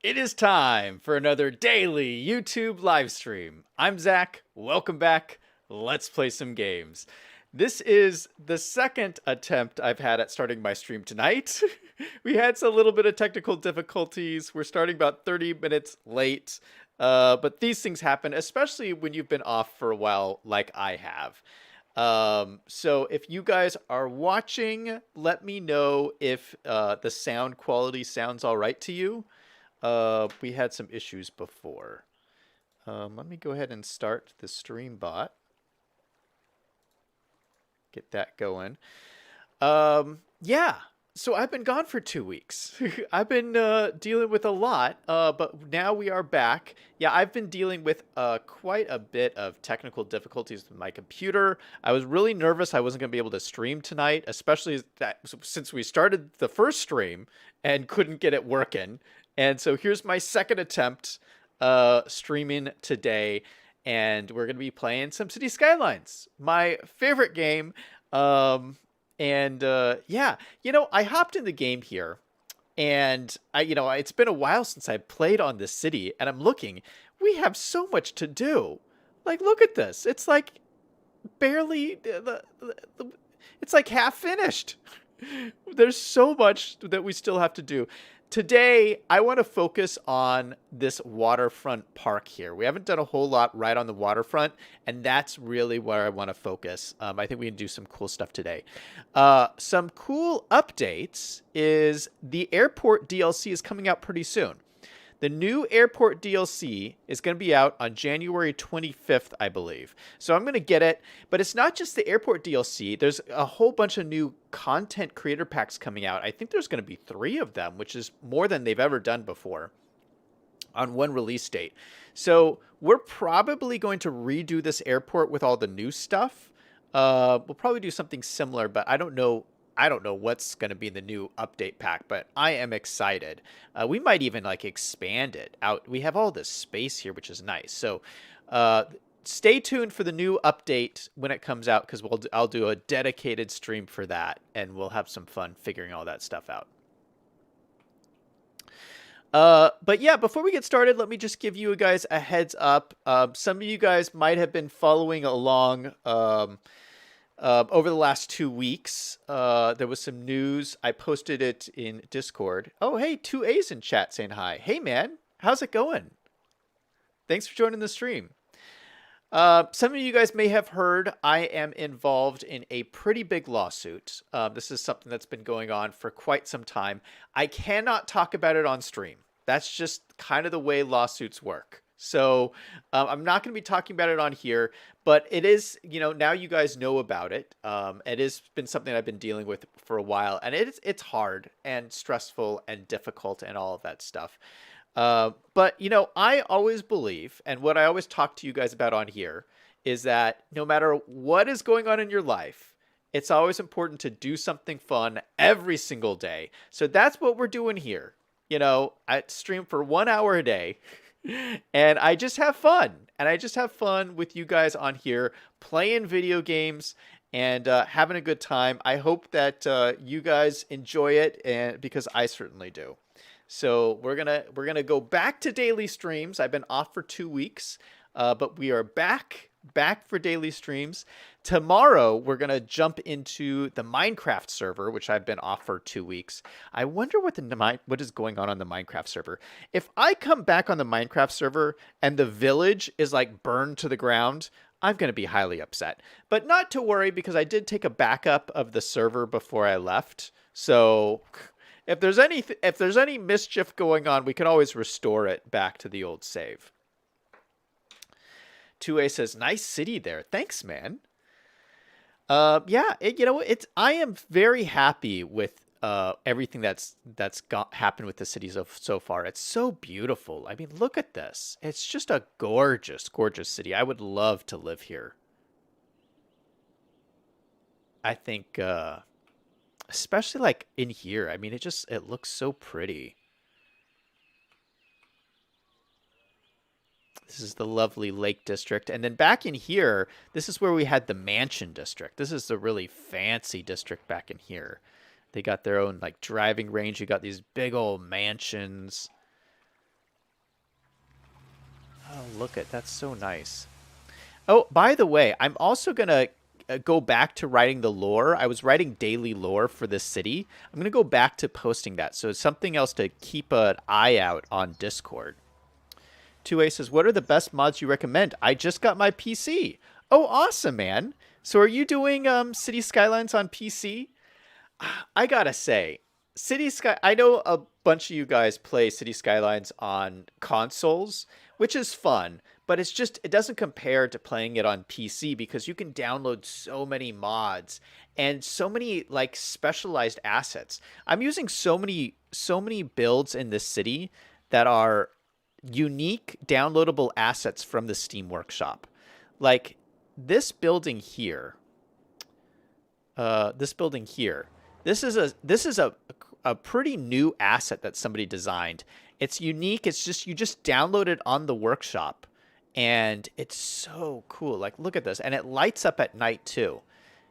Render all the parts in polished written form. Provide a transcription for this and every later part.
It is time for another daily YouTube live stream. I'm Zach. Welcome back. Let's play some games. This is the second attempt I've had at starting my stream tonight. We had a little bit of technical difficulties. We're starting about 30 minutes late. But these things happen, especially when you've been off for a while like I have. So if you guys are watching, let me know if the sound quality sounds all right to you. We had some issues before. Let me go ahead and start the stream bot. Get that going. Yeah, so I've been gone for 2 weeks. I've been dealing with a lot, but now we are back. Yeah, I've been dealing with quite a bit of technical difficulties with my computer. I was really nervous I wasn't going to be able to stream tonight, especially since we started the first stream and couldn't get it working. And so here's my second attempt streaming today, and we're going to be playing some City Skylines, my favorite game. Yeah, I hopped in the game here, and it's been a while since I played on this city, and I'm looking. We have so much to do. Like, look at this. It's like barely it's like half finished. There's so much that we still have to do. Today, I want to focus on this waterfront park here. We haven't done a whole lot right on the waterfront, and that's really where I want to focus. I think we can do some cool stuff today. Some cool updates is the airport DLC is coming out pretty soon. The new airport DLC is going to be out on January 25th, I believe. So I'm going to get it. But it's not just the airport DLC. There's a whole bunch of new content creator packs coming out. I think there's going to be 3 of them, which is more than they've ever done before on one release date. So we're probably going to redo this airport with all the new stuff. We'll probably do something similar, but I don't know what's going to be in the new update pack, but I am excited. We might even expand it out. We have all this space here, which is nice. So stay tuned for the new update when it comes out, because I'll do a dedicated stream for that, and we'll have some fun figuring all that stuff out. But yeah, before we get started, let me just give you guys a heads up. Some of you guys might have been following along over the last 2 weeks. There was some news. I posted it in Discord. Oh, hey, 2A's in chat saying hi. Hey, man, how's it going? Thanks for joining the stream. Some of you guys may have heard I am involved in a pretty big lawsuit. This is something that's been going on for quite some time. I cannot talk about it on stream. That's just kind of the way lawsuits work. So I'm not going to be talking about it on here, but it is, now you guys know about it. It has been something I've been dealing with for a while, and it's hard and stressful and difficult and all of that stuff. But, I always believe, and what I always talk to you guys about on here, is that no matter what is going on in your life, it's always important to do something fun every single day. So that's what we're doing here. I stream for 1 hour a day. And I just have fun. And I just have fun with you guys on here playing video games and having a good time. I hope that you guys enjoy it, and because I certainly do. So we're gonna go back to daily streams. I've been off for 2 weeks, but we are back for daily streams. Tomorrow, we're going to jump into the Minecraft server, which I've been off for 2 weeks. I wonder what is going on the Minecraft server. If I come back on the Minecraft server and the village is burned to the ground, I'm going to be highly upset. But not to worry, because I did take a backup of the server before I left. So if there's any mischief going on, we can always restore it back to the old save. 2A says, nice city there. Thanks, man. Yeah, I am very happy with everything that's happened with the city so far. It's so beautiful. I mean, look at this. It's just a gorgeous, gorgeous city. I would love to live here. I think, especially in here. I mean, it looks so pretty. This is the lovely Lake District. And then back in here, this is where we had the Mansion District. This is the really fancy district back in here. They got their own driving range. You got these big old mansions. Oh, look at that's so nice. Oh, by the way, I'm also gonna go back to writing the lore. I was writing daily lore for this city. I'm gonna go back to posting that. So it's something else to keep an eye out on Discord. 2A says, "What are the best mods you recommend? I just got my PC." Oh, awesome, man. So are you doing City Skylines on PC? I gotta say, I know a bunch of you guys play City Skylines on consoles, which is fun, but it doesn't compare to playing it on PC because you can download so many mods and so many like specialized assets. I'm using so many builds in this city that are unique downloadable assets from the Steam Workshop. Like this building here, this building here. This is a pretty new asset that somebody designed. It's unique. It's just you just download it on the workshop, and it's so cool. Like look at this, and it lights up at night too.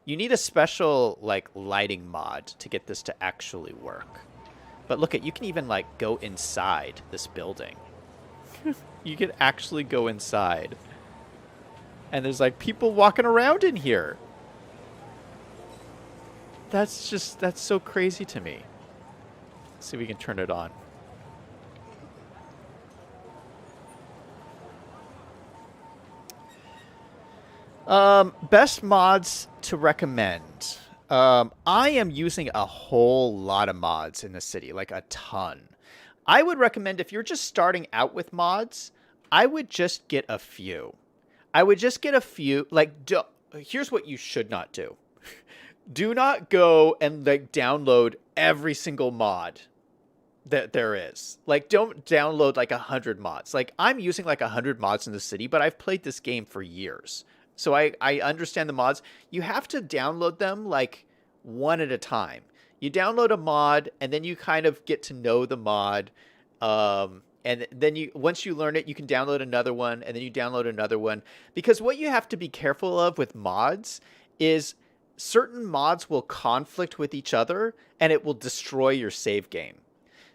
You need a special like lighting mod to get this to actually work. But look at you can even like go inside this building. You can actually go inside, and there's like people walking around in here. That's so crazy to me. Let's see if we can turn it on. Best mods to recommend. I am using a whole lot of mods in the city, like a ton. I would recommend if you're just starting out with mods, I would just get a few. I would just get a few. Here's what you should not do. Do not go and like download every single mod that there is. Like don't download like 100 mods. Like I'm using like 100 mods in the city, but I've played this game for years. So I understand the mods. You have to download them like one at a time. You download a mod and then you kind of get to know the mod. And then once you learn it, you can download another one and then you download another one. Because what you have to be careful of with mods is certain mods will conflict with each other and it will destroy your save game.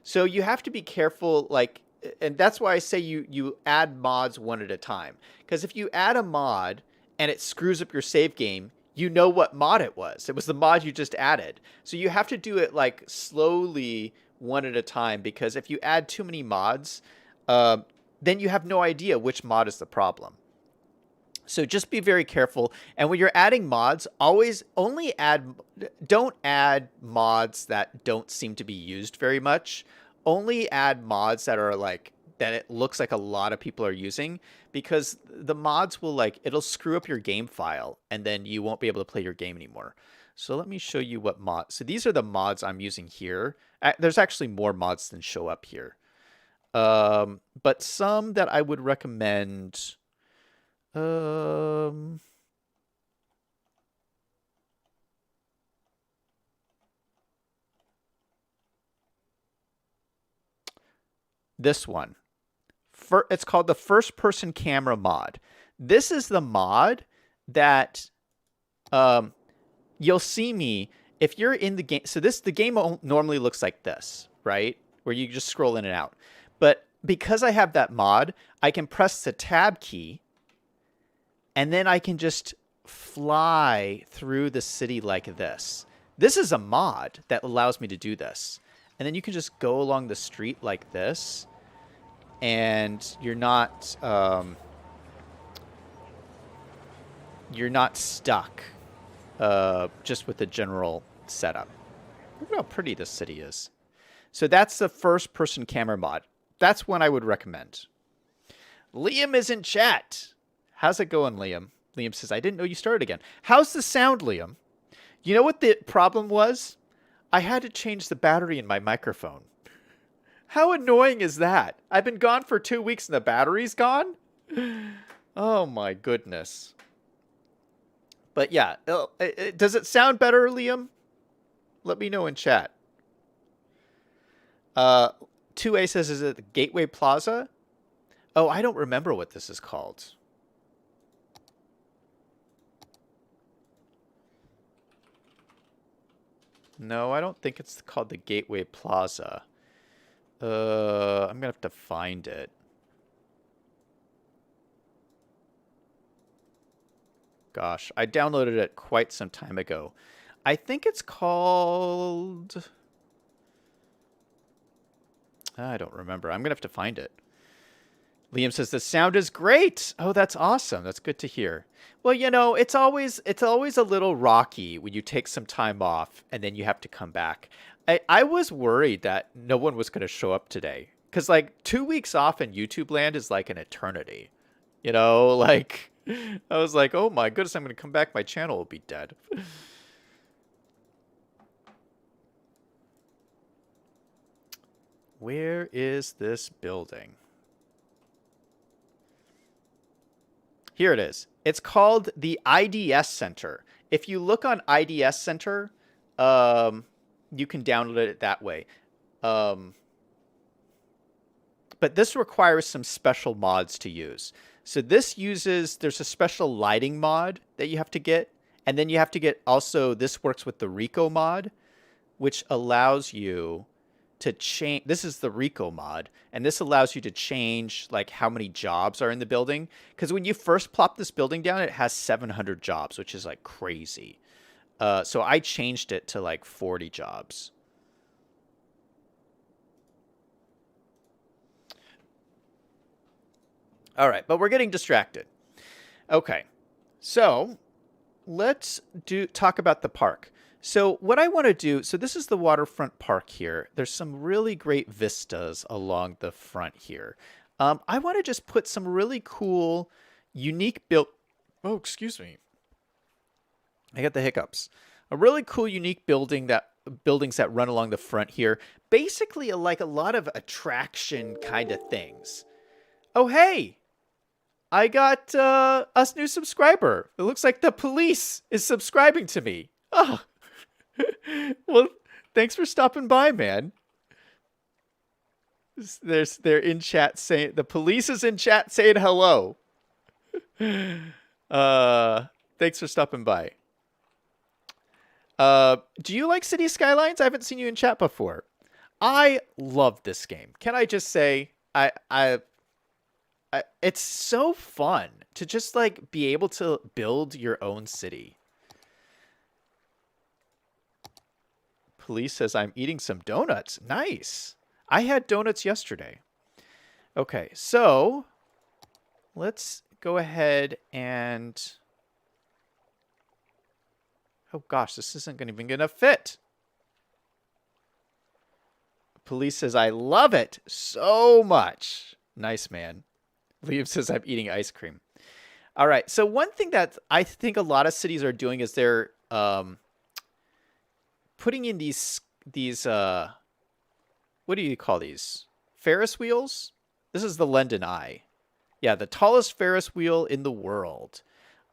So you have to be careful, like, and that's why I say you add mods one at a time. Because if you add a mod and it screws up your save game, you know what mod it was. It was the mod you just added. So you have to do it like slowly one at a time, because if you add too many mods, then you have no idea which mod is the problem. So just be very careful. And when you're adding mods, don't add mods that don't seem to be used very much. Only add mods that are like, that it looks like a lot of people are using, because the mods will it'll screw up your game file and then you won't be able to play your game anymore. So let me show you what mods. So these are the mods I'm using here. There's actually more mods than show up here. But some that I would recommend. This one. It's called the first person camera mod. This is the mod that you'll see me if you're in the game. So the game normally looks like this, right? Where you just scroll in and out. But because I have that mod, I can press the tab key and then I can just fly through the city like this. This is a mod that allows me to do this. And then you can just go along the street like this. And you're not stuck just with the general setup. Look at how pretty this city is. So that's the first person camera mod. That's one I would recommend. Liam is in chat. How's it going, Liam? Liam says, I didn't know you started again. How's the sound, Liam? You know what the problem was? I had to change the battery in my microphone. How annoying is that? I've been gone for 2 weeks and the battery's gone? Oh my goodness. But yeah, does it sound better, Liam? Let me know in chat. 2A says, is it the Gateway Plaza? Oh, I don't remember what this is called. No, I don't think it's called the Gateway Plaza. I'm gonna have to find it. gosh, I downloaded it quite some time ago. I think it's called... I don't remember. I'm going to have to find it. Liam says the sound is great. Oh, that's awesome. That's good to hear. Well, you know, it's always a little rocky when you take some time off and then you have to come back. I was worried that no one was going to show up today because like 2 weeks off in YouTube land is like an eternity. You know, like I was like, oh my goodness, I'm going to come back. My channel will be dead. Where is this building? Here it is. It's called the IDS Center. If you look on IDS Center, you can download it that way. But this requires some special mods to use. So this uses, there's a special lighting mod that you have to get. And then you have to get also, this works with the Rico mod, which allows you to change. This is the Rico mod, and this allows you to change like how many jobs are in the building. Because when you first plop this building down, it has 700 jobs, which is like crazy. So I changed it to like 40 jobs. All right, but we're getting distracted. Okay, so let's talk about the park. So what I want to do, so this is the waterfront park here. There's some really great vistas along the front here. I want to just put some really cool, unique oh, excuse me. I got the hiccups. A really cool, unique buildings that run along the front here. Basically, like a lot of attraction kind of things. Oh, hey! I got a new subscriber. It looks like the police is subscribing to me. Oh. Well, thanks for stopping by, man. They're in chat saying the police is in chat saying hello. Thanks for stopping by. Do you like City Skylines? I haven't seen you in chat before. I love this game. Can I just say it's so fun to just like be able to build your own city. Police says, I'm eating some donuts. Nice. I had donuts yesterday. Okay, so let's go ahead and... Oh gosh, this isn't even going to fit. Police says, I love it so much. Nice, man. Liam says, I'm eating ice cream. All right, so one thing that I think a lot of cities are doing is they're... putting in these what do you call these? Ferris wheels? This is the London Eye. Yeah, the tallest Ferris wheel in the world.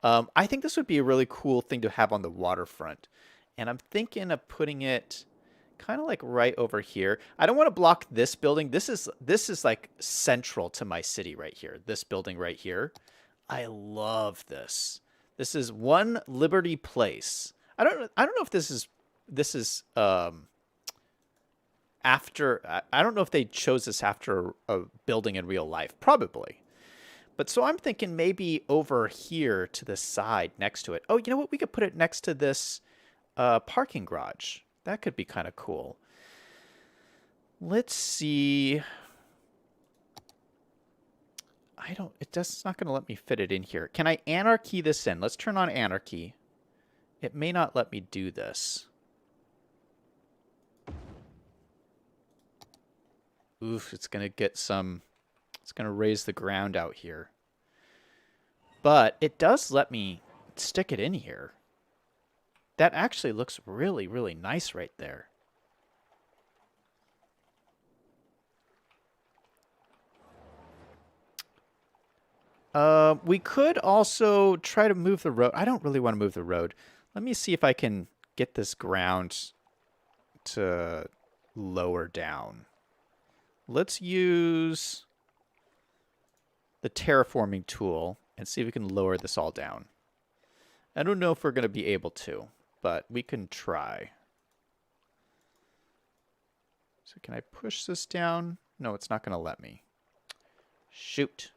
I think this would be a really cool thing to have on the waterfront. And I'm thinking of putting it kind of like right over here. I don't want to block this building. This is like central to my city right here. This building right here. I love this. This is One Liberty Place. I don't know if this is after, I don't know if they chose this after a building in real life, probably. But so I'm thinking maybe over here to the side next to it. Oh, you know what? We could put it next to this parking garage. That could be kind of cool. Let's see. It's not going to let me fit it in here. Can I Anarchy this in? Let's turn on Anarchy. It may not let me do this. Oof, it's going to raise the ground out here. But it does let me stick it in here. That actually looks really, really nice right there. We could also try to move the road. I don't really want to move the road. Let me see if I can get this ground to lower down. Let's use the terraforming tool and see if we can lower this all down. I don't know if we're going to be able to, but we can try. So can I push this down? No, it's not going to let me. Shoot.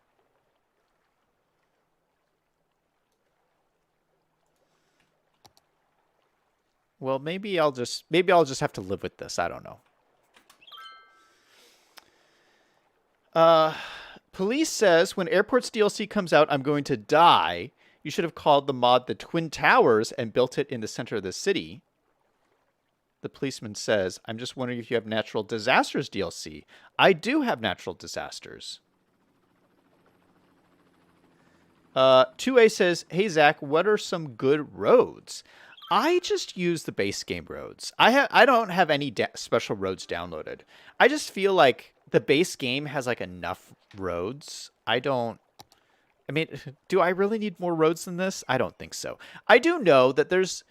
Well, maybe I'll just have to live with this. I don't know. Police says when Airports DLC comes out, I'm going to die. You should have called the mod the Twin Towers and built it in the center of the city. The policeman says, I'm just wondering if you have Natural Disasters DLC. I do have Natural Disasters. 2A says, hey, Zach, what are some good roads? I just use the base game roads. I don't have any special roads downloaded. I just feel like the base game has like enough roads. I mean, do I really need more roads than this? I don't think so. I do know that there's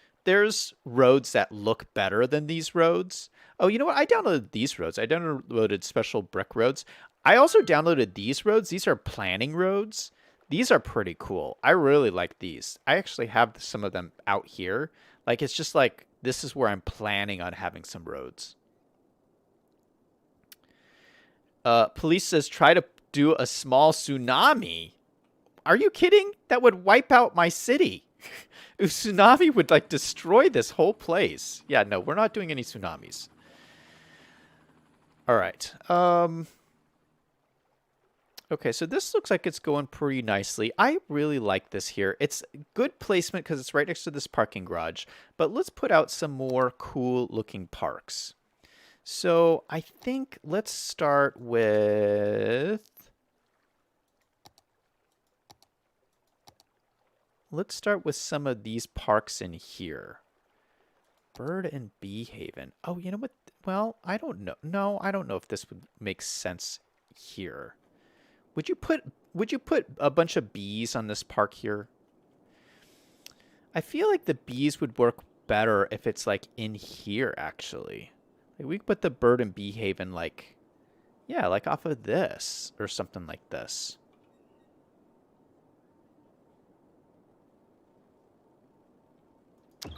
roads that look better than these roads. Oh, you know what? I downloaded these roads. I downloaded special brick roads. I also downloaded these roads. These are planning roads. These are pretty cool. I really like these. I actually have some of them out here. Like, it's just like, this is where I'm planning on having some roads. Police says, try to do a small tsunami. Are you kidding? That would wipe out my city. A tsunami would, like, destroy this whole place. Yeah, no, we're not doing any tsunamis. All right. Okay, so this looks like it's going pretty nicely. I really like this here. It's good placement because it's right next to this parking garage. But let's put out some more cool-looking parks. So I think let's start with... Let's start with some of these parks in here. Bird and Bee Haven. Oh, you know what? Well, I don't know. No, I don't know if this would make sense here. Would you put a bunch of bees on this park here? I feel like the bees would work better if it's like in here actually. Like we could put the Bird and Bee Haven like, yeah, like off of this or something like this.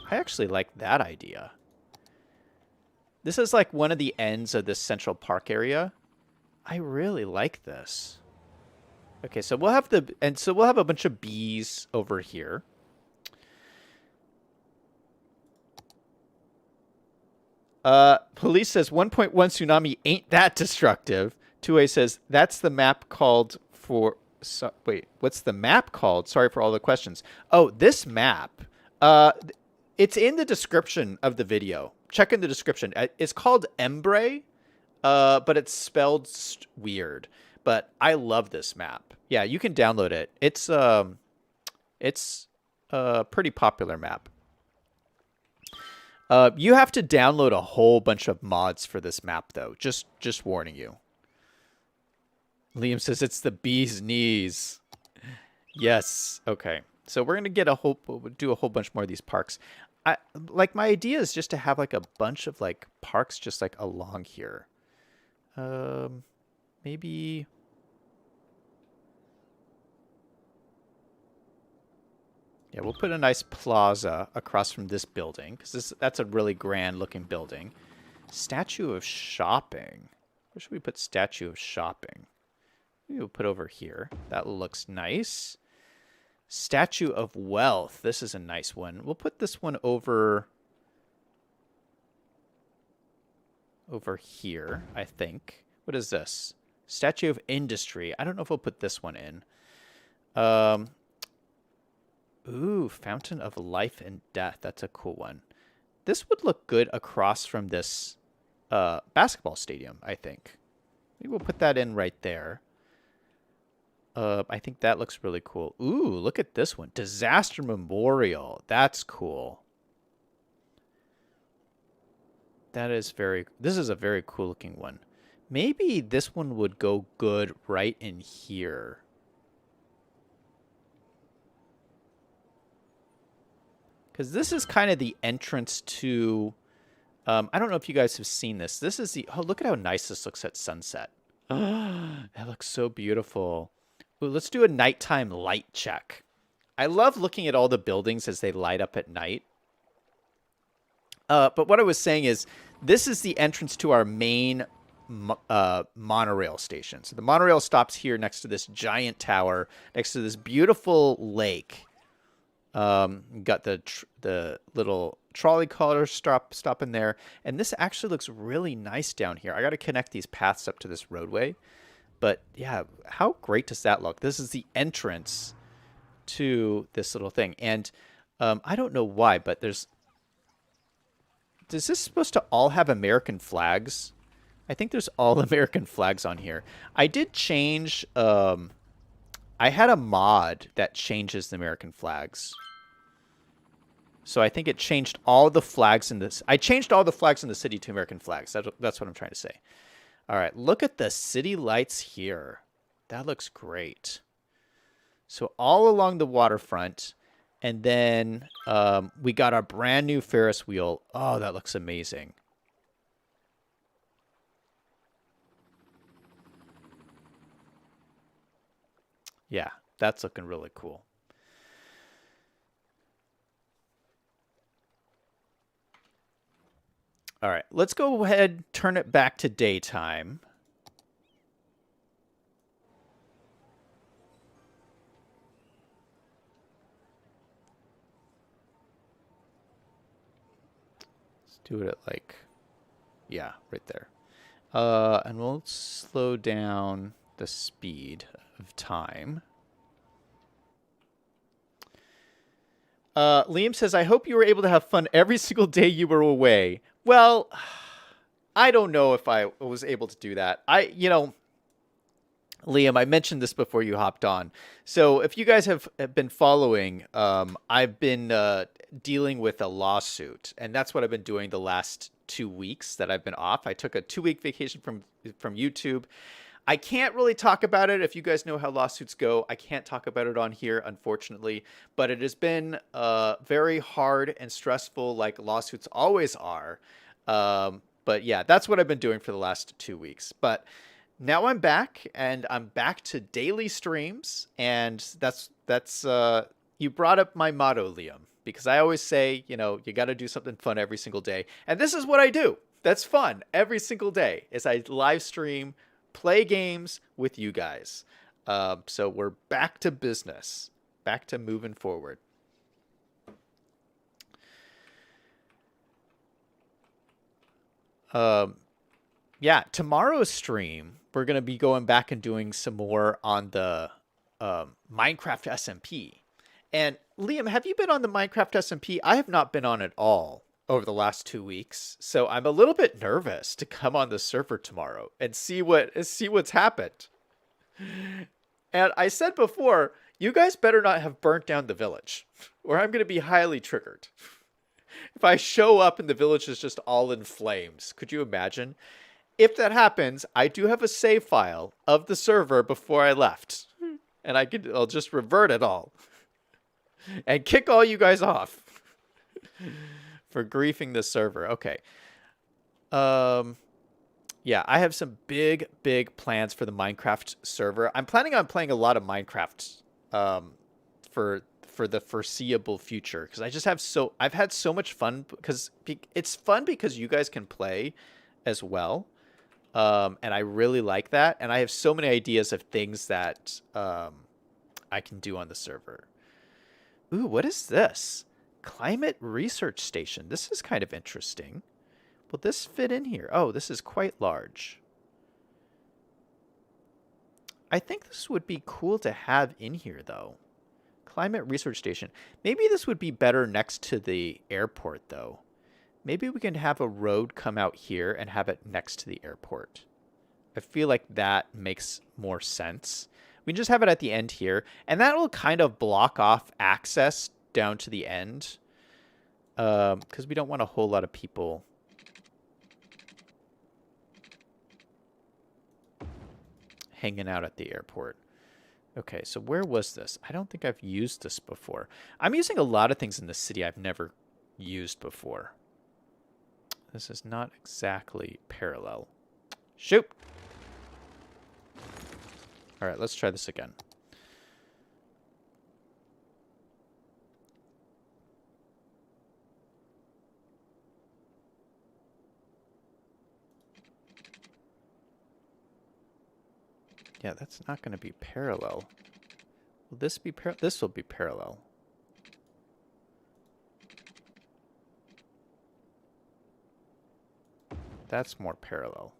I actually like that idea. This is like one of the ends of this Central Park area. I really like this. Okay, so we'll have we'll have a bunch of bees over here. Police says 1.1 tsunami ain't that destructive. 2A says that's the map called for. So, wait, what's the map called? Sorry for all the questions. Oh, this map. It's in the description of the video. Check in the description. It's called Embre, but it's spelled weird. But I love this map. Yeah, you can download it. It's a pretty popular map. You have to download a whole bunch of mods for this map, though. Just warning you. Liam says it's the bee's knees. Yes. Okay. So we're gonna do a whole bunch more of these parks. Like my idea is just to have like a bunch of like parks just like along here. Maybe. Yeah, we'll put a nice plaza across from this building because that's a really grand looking building. Statue of Shopping. Where should we put Statue of Shopping? Maybe we'll put over here. That looks nice. Statue of Wealth. This is a nice one. We'll put this one over here, I think. What is this? Statue of Industry. I don't know if we'll put this one in. Ooh, Fountain of Life and Death. That's a cool one. This would look good across from this basketball stadium, I think. Maybe we'll put that in right there. I think that looks really cool. Ooh, look at this one. Disaster Memorial. That's cool. This is a very cool looking one. Maybe this one would go good right in here. Because this is kind of the entrance to... I don't know if you guys have seen this. This is the... Oh, look at how nice this looks at sunset. That looks so beautiful. Ooh, let's do a nighttime light check. I love looking at all the buildings as they light up at night. But what I was saying is, this is the entrance to our main monorail station. So the monorail stops here next to this giant tower, next to this beautiful lake. Got the little trolley car stop in there. And this actually looks really nice down here. I got to connect these paths up to this roadway. But yeah, how great does that look? This is the entrance to this little thing. And I don't know why, but is this supposed to all have American flags? I think there's all American flags on here. I did change, I had a mod that changes the American flags. So I think it changed all the flags in this. I changed all the flags in the city to American flags. That's what I'm trying to say. All right, look at the city lights here. That looks great. So all along the waterfront, and then we got our brand new Ferris wheel. Oh, that looks amazing. Yeah, that's looking really cool. All right, let's go ahead and turn it back to daytime. Let's do it at like, yeah, right there. And we'll slow down the speed of time. Liam says, I hope you were able to have fun every single day you were away. Well, I don't know if I was able to do that. Liam, I mentioned this before you hopped on. So if you guys have been following, I've been dealing with a lawsuit, and that's what I've been doing the last 2 weeks that I've been off. I took a 2-week vacation from YouTube. I can't really talk about it. If you guys know how lawsuits go, I can't talk about it on here, unfortunately. But it has been very hard and stressful, like lawsuits always are. But yeah, that's what I've been doing for the last 2 weeks. But now I'm back, and I'm back to daily streams. And that's you brought up my motto, Liam, because I always say, you got to do something fun every single day. And this is what I do. That's fun every single day is I live stream, play games with you guys. So we're back to business, back to moving forward. Yeah, tomorrow's stream, we're going to be going back and doing some more on the Minecraft SMP. And Liam, have you been on the Minecraft SMP? I have not been on it all over the last 2 weeks, so I'm a little bit nervous to come on the server tomorrow and see what's happened. And I said before, you guys better not have burnt down the village, or I'm going to be highly triggered. If I show up and the village is just all in flames, could you imagine? If that happens, I do have a save file of the server before I left, and I'll just revert it all and kick all you guys off for griefing the server. Okay. Yeah, I have some big plans for the Minecraft server. I'm planning on playing a lot of Minecraft for the foreseeable future, because I've had so much fun, because it's fun because you guys can play as well. And I really like that. And I have so many ideas of things that I can do on the server. Ooh, what is this? Climate Research Station. This is kind of interesting. Will this fit in here? Oh, this is quite large. I think this would be cool to have in here, though. Climate Research Station. Maybe this would be better next to the airport, though. Maybe we can have a road come out here and have it next to the airport. I feel like that makes more sense. We can just have it at the end here, and that will kind of block off access down to the end, because we don't want a whole lot of people hanging out at the airport. Okay, so where was this? I don't think I've used this before. I'm using a lot of things in the city I've never used before. This is not exactly parallel. Shoot! All right, let's try this again. Yeah, that's not going to be parallel. Will this be parallel? This will be parallel. That's more parallel.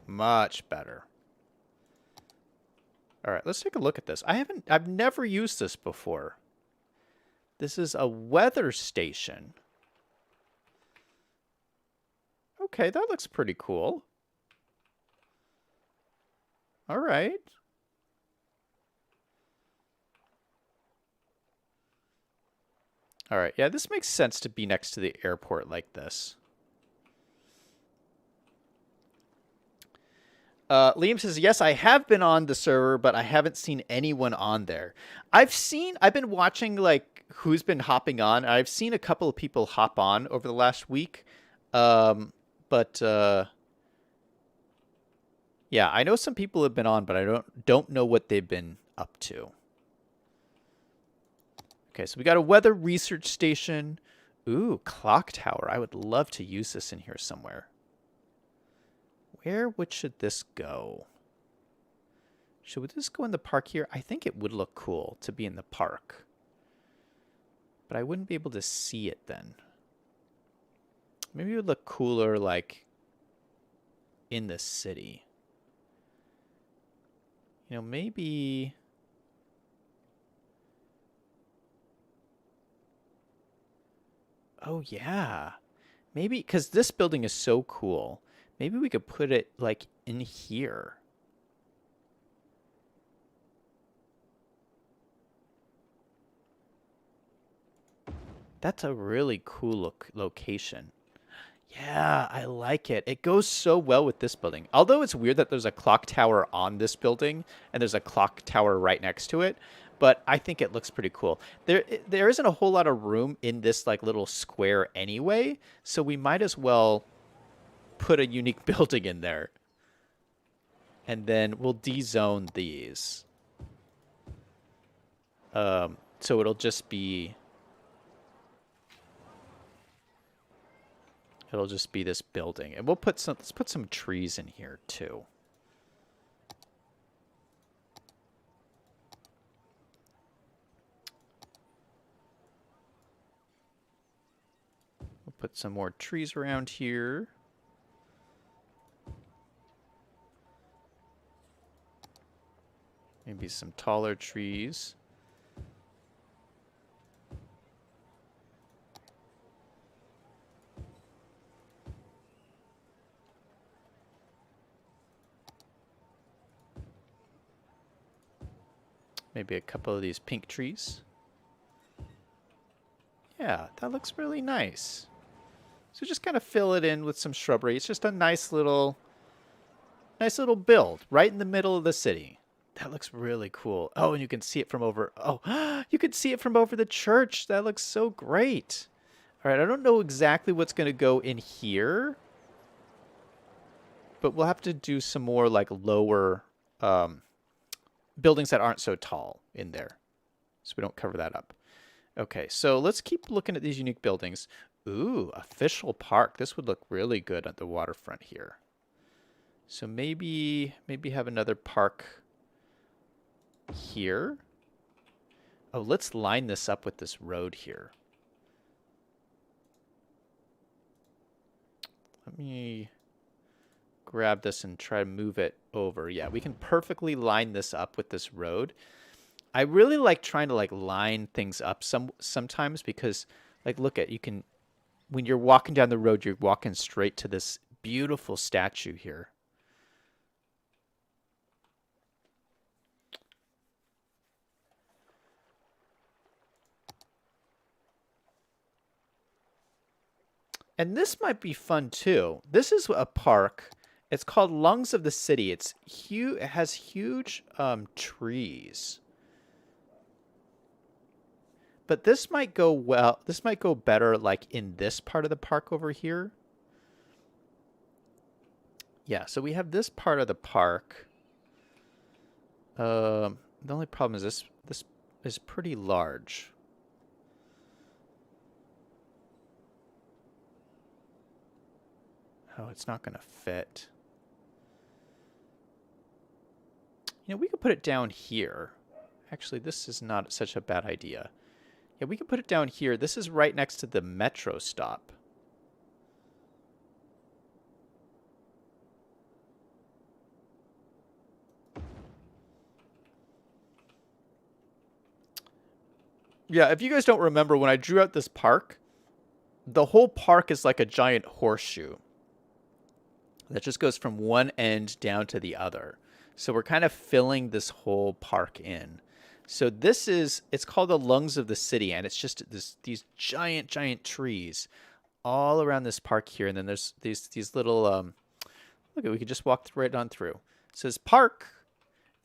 Much better. All right, let's take a look at this. I've never used this before. This is a weather station. Okay, that looks pretty cool. All right. All right, yeah, this makes sense to be next to the airport like this. Liam says, yes, I have been on the server, but I haven't seen anyone on there. I've been watching, like, who's been hopping on. I've seen a couple of people hop on over the last week. But yeah, I know some people have been on, but I don't know what they've been up to. Okay, so we got a weather research station. Ooh, clock tower. I would love to use this in here somewhere. Where should this go? Should this go in the park here? I think it would look cool to be in the park. But I wouldn't be able to see it then. Maybe it would look cooler, like, in the city. You know, maybe... Oh, yeah. Maybe, because this building is so cool. Maybe we could put it, like, in here. That's a really cool location. Yeah, I like it. It goes so well with this building. Although it's weird that there's a clock tower on this building and there's a clock tower right next to it, but I think it looks pretty cool. There isn't a whole lot of room in this like little square anyway, so we might as well put a unique building in there. And then we'll de-zone these. So it'll just be this building. And let's put some trees in here too. We'll put some more trees around here. Maybe some taller trees. Maybe a couple of these pink trees. Yeah, that looks really nice. So just kind of fill it in with some shrubbery. It's just a nice little build right in the middle of the city. That looks really cool. Oh, and you can see it from over. Oh, you can see it from over the church. That looks so great. All right, I don't know exactly what's going to go in here, but we'll have to do some more like lower buildings that aren't so tall in there, so we don't cover that up. Okay, so let's keep looking at these unique buildings. Ooh, official park. This would look really good at the waterfront here. So maybe have another park here. Oh, let's line this up with this road here. Let me grab this and try to move it over. Yeah, we can perfectly line this up with this road. I really like trying to like line things up sometimes because like look at, you can, when you're walking down the road, you're walking straight to this beautiful statue here. And this might be fun too. This is a park. It's called Lungs of the City. It's huge. It has huge trees. But this might go well. This might go better like in this part of the park over here. Yeah, so we have this part of the park. The only problem is this is pretty large. Oh, it's not going to fit. You know, we could put it down here. Actually, this is not such a bad idea. Yeah, we can put it down here. This is right next to the metro stop. Yeah, if you guys don't remember, when I drew out this park, the whole park is like a giant horseshoe that just goes from one end down to the other. So we're kind of filling this whole park in. So this is, it's called the lungs of the city, and it's just these giant trees all around this park here. And then there's these little, look, we could just walk right on through. It says park,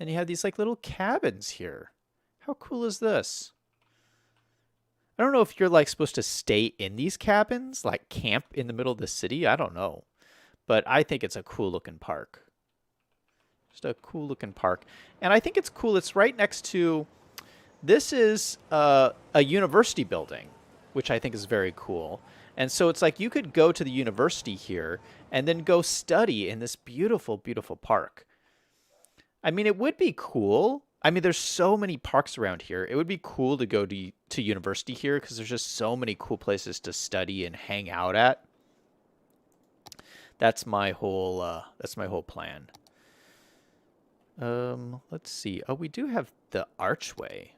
and you have these like little cabins here. How cool is this? I don't know if you're like supposed to stay in these cabins, like camp in the middle of the city. I don't know. But I think it's a cool looking park. Just a cool looking park. And I think it's cool. It's right next to, this is a university building, which I think is very cool. And so it's like you could go to the university here and then go study in this beautiful, beautiful park. I mean, it would be cool. I mean, there's so many parks around here. It would be cool to go to university here because there's just so many cool places to study and hang out at. That's my whole plan. Let's see. Oh, we do have the Archway.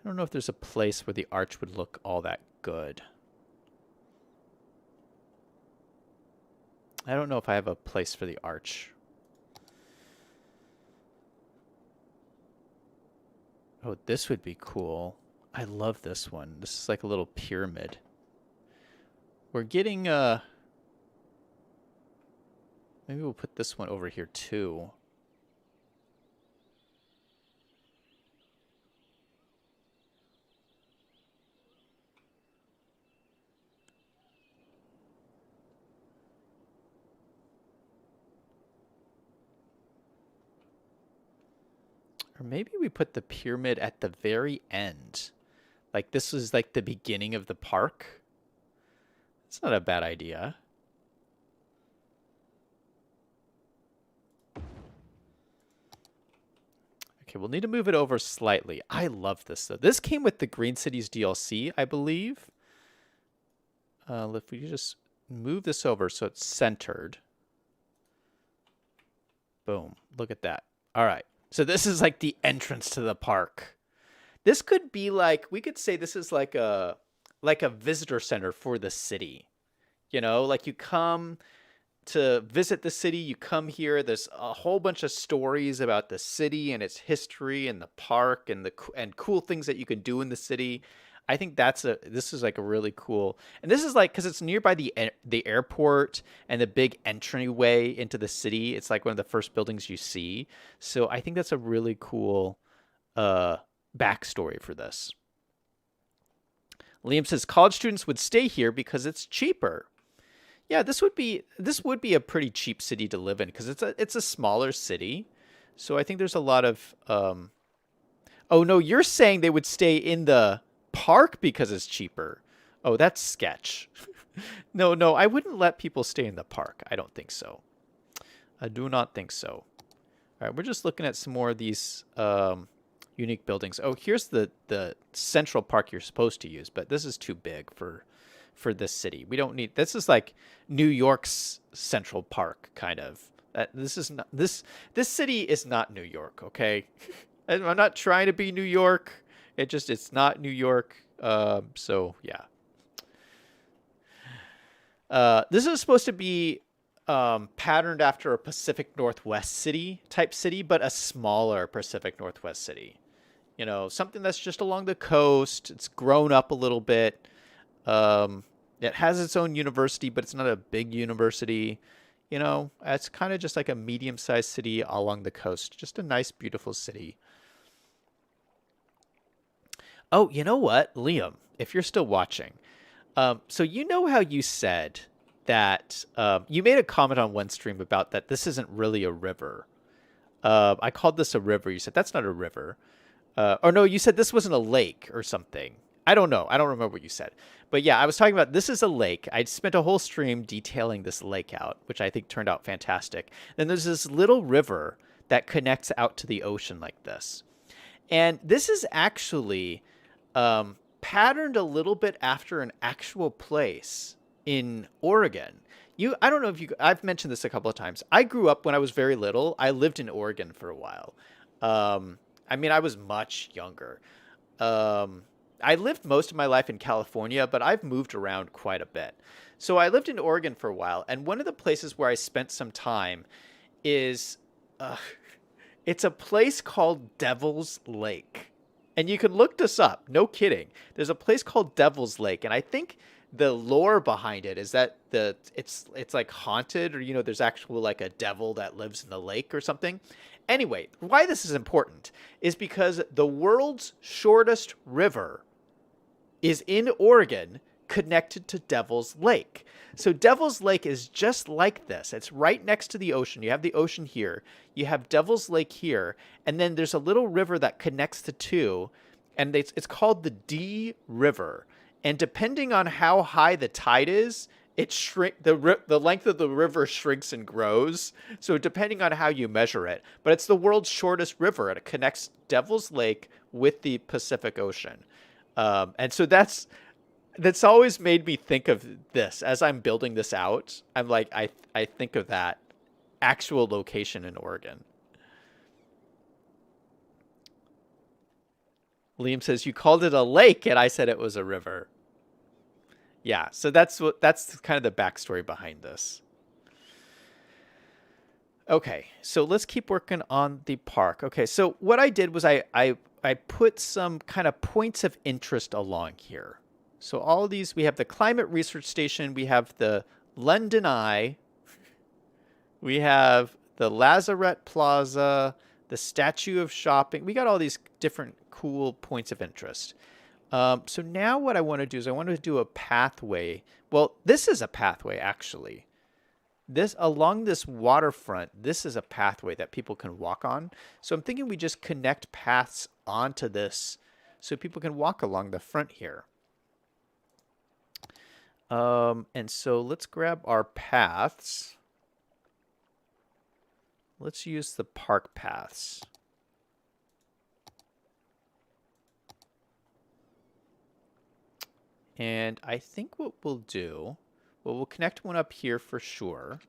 I don't know if there's a place where the arch would look all that good. I don't know if I have a place for the arch. Oh, this would be cool. I love this one. This is like a little pyramid. We're getting, maybe we'll put this one over here too. Or maybe we put the pyramid at the very end. Like this is like the beginning of the park. It's not a bad idea. Okay, we'll need to move it over slightly. I love this though. This came with the Green Cities DLC, I believe. If we just move this over so it's centered. Boom. Look at that. All right. So this is like the entrance to the park. This could be like, we could say this is like a visitor center for the city. You know, like you come to visit the city, you come here, there's a whole bunch of stories about the city and its history and the park and cool things that you can do in the city. I think this is like a really cool, and this is like, because it's nearby the airport and the big entryway into the city. It's like one of the first buildings you see. So I think that's a really cool backstory for this. Liam says college students would stay here because it's cheaper. Yeah, this would be a pretty cheap city to live in because it's a smaller city. So I think there's a lot of oh no, you're saying they would stay in the park because it's cheaper. Oh, that's sketch. No, I wouldn't let people stay in the park. I don't think so. I do not think so. All right, we're just looking at some more of these unique buildings. Oh, here's the central park you're supposed to use, but this is too big for this city. We don't need, this is like New York's Central Park kind of. This is not, this city is not New York, okay? I'm not trying to be New York. It's not New York. So yeah. This is supposed to be patterned after a Pacific Northwest city type city, but a smaller Pacific Northwest city. You know, something that's just along the coast. It's grown up a little bit. It has its own university, but it's not a big university. You know, it's kind of just like a medium-sized city along the coast. Just a nice, beautiful city. Oh, you know what, Liam, if you're still watching. So you know how you said that you made a comment on one stream about that this isn't really a river. I called this a river. You said, that's not a river. Or no, you said this wasn't a lake or something. I don't know. I don't remember what you said. But yeah, I was talking about this is a lake. I spent a whole stream detailing this lake out, which I think turned out fantastic. Then there's this little river that connects out to the ocean like this. And this is actually patterned a little bit after an actual place in Oregon. I don't know if I've mentioned this a couple of times. I grew up when I was very little. I lived in Oregon for a while. I mean, I was much younger. I lived most of my life in California, but I've moved around quite a bit. So I lived in Oregon for a while, and one of the places where I spent some time is it's a place called Devil's Lake. And you can look this up. No kidding. There's a place called Devil's Lake, and I think the lore behind it is that it's like haunted, or there's actual like a devil that lives in the lake or something. Anyway, why this is important is because the world's shortest river is in Oregon, connected to Devil's Lake. So Devil's Lake is just like this. It's right next to the ocean. You have the ocean here. You have Devil's Lake here. And then there's a little river that connects the two. And it's called the D River. And depending on how high the tide is, the length of the river shrinks and grows. So depending on how you measure it. But it's the world's shortest river. And it connects Devil's Lake with the Pacific Ocean. And so that's always made me think of this as I'm building this out. I'm like, I think of that actual location in Oregon. Liam says, you called it a lake, and I said it was a river. Yeah, so that's kind of the backstory behind this. Okay, so let's keep working on the park. Okay, so what I did was I put some kind of points of interest along here. So all of these, we have the Climate Research Station, we have the London Eye, we have the Lazarette Plaza, the Statue of Shopping. We got all these different cool points of interest. So now what I want to do is I want to do a pathway. Well, this is a pathway, actually. Along this waterfront, this is a pathway that people can walk on. So I'm thinking we just connect paths onto this so people can walk along the front here. And so let's grab our paths. Let's use the park paths. And I think what we'll do, well, we'll connect one up here for sure.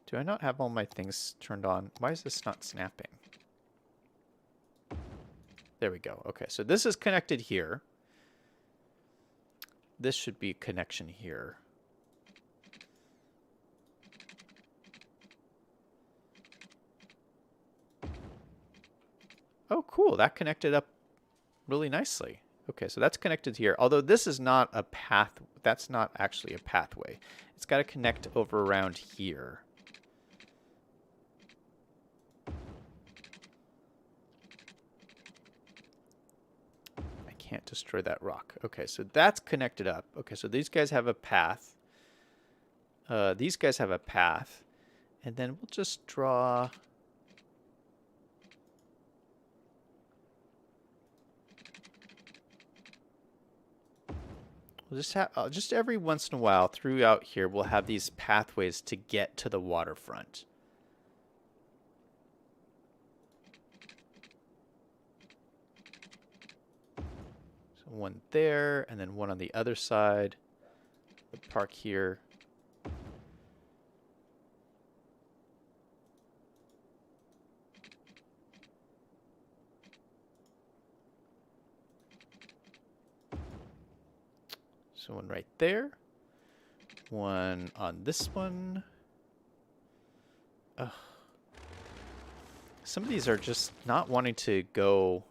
Do I not have all my things turned on? Why is this not snapping? There we go. Okay, so this is connected here. This should be a connection here. Oh, cool. That connected up really nicely. Okay, so that's connected here. Although this is not a path. That's not actually a pathway. It's got to connect over around here. I can't destroy that rock. Okay, so that's connected up. Okay, so these guys have a path. These guys have a path. And then we'll just draw... We'll just have, just every once in a while throughout here, we'll have these pathways to get to the waterfront. So one there, and then one on the other side. The park here. So one right there. One on this one. Ugh. Some of these are just not wanting to go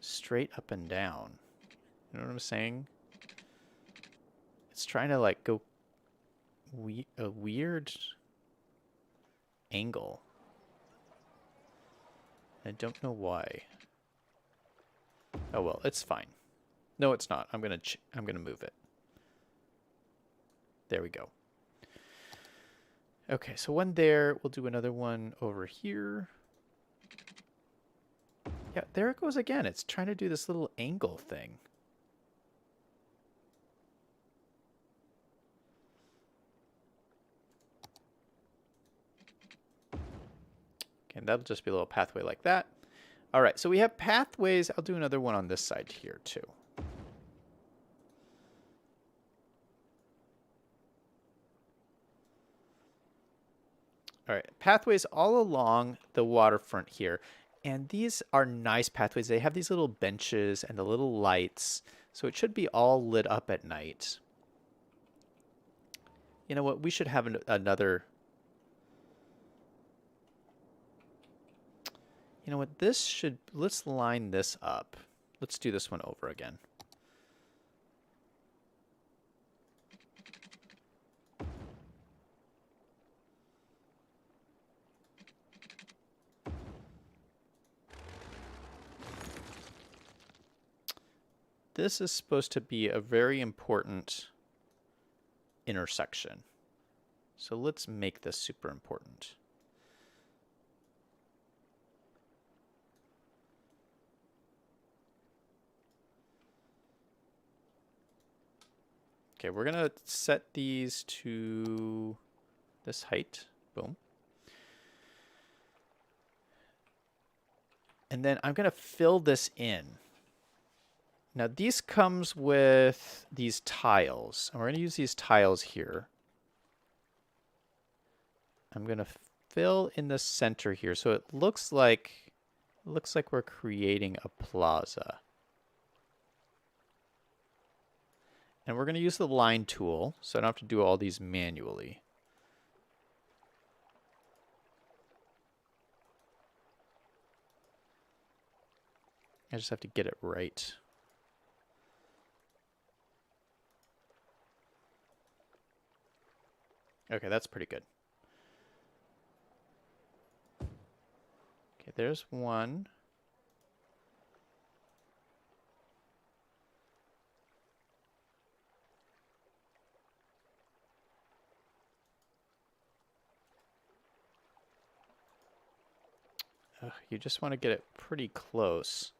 straight up and down. You know what I'm saying? It's trying to like go a weird angle. I don't know why. Oh well, it's fine. No, it's not. I'm gonna move it. There we go. Okay, so one there. We'll do another one over here. Yeah, there it goes again. It's trying to do this little angle thing. And that'll just be a little pathway like that. All right, so we have pathways. I'll do another one on this side here too. All right, pathways all along the waterfront here. And these are nice pathways. They have these little benches and the little lights. So it should be all lit up at night. You know what? We should have another... You know what? This should... Let's line this up. Let's do this one over again. This is supposed to be a very important intersection. So let's make this super important. Okay, we're gonna set these to this height. Boom. And then I'm gonna fill this in. Now these comes with these tiles, and we're gonna use these tiles here. I'm gonna fill in the center here, so it looks like we're creating a plaza. And we're gonna use the line tool, so I don't have to do all these manually. I just have to get it right. Okay, that's pretty good. Okay, there's one. Ugh, you just want to get it pretty close.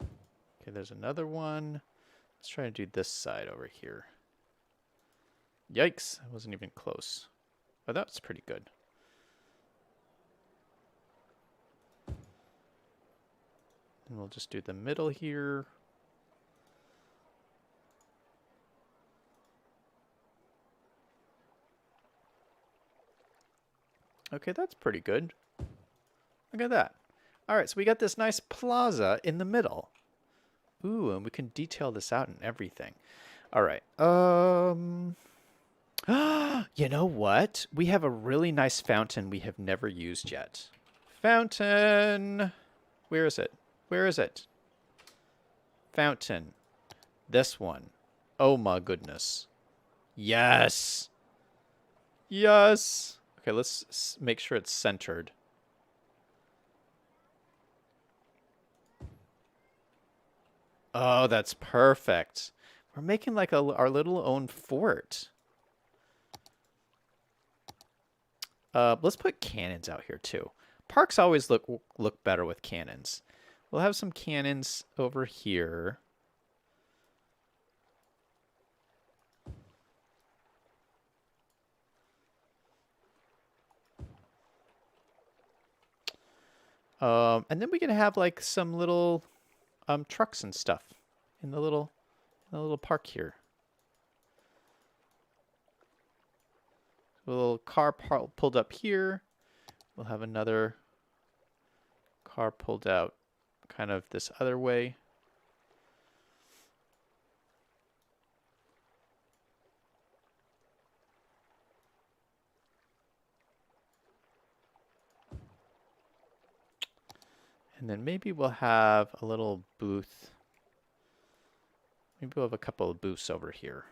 Okay, there's another one. Let's try to do this side over here. Yikes, I wasn't even close. But that's pretty good. And we'll just do the middle here. Okay, that's pretty good. Look at that. All right, so we got this nice plaza in the middle. Ooh, and we can detail this out and everything. All right. You know what? We have a really nice fountain we have never used yet. Fountain. Where is it? Where is it? Fountain. This one. Oh my goodness. Yes. Yes. Okay, let's make sure it's centered. Oh, that's perfect. We're making like our little own fort. Let's put cannons out here too. Parks always look better with cannons. We'll have some cannons over here. And then we can have like some little trucks and stuff in the little park here. A little car pulled up here. We'll have another car pulled out kind of this other way. And then maybe we'll have a little booth. Maybe we'll have a couple of booths over here.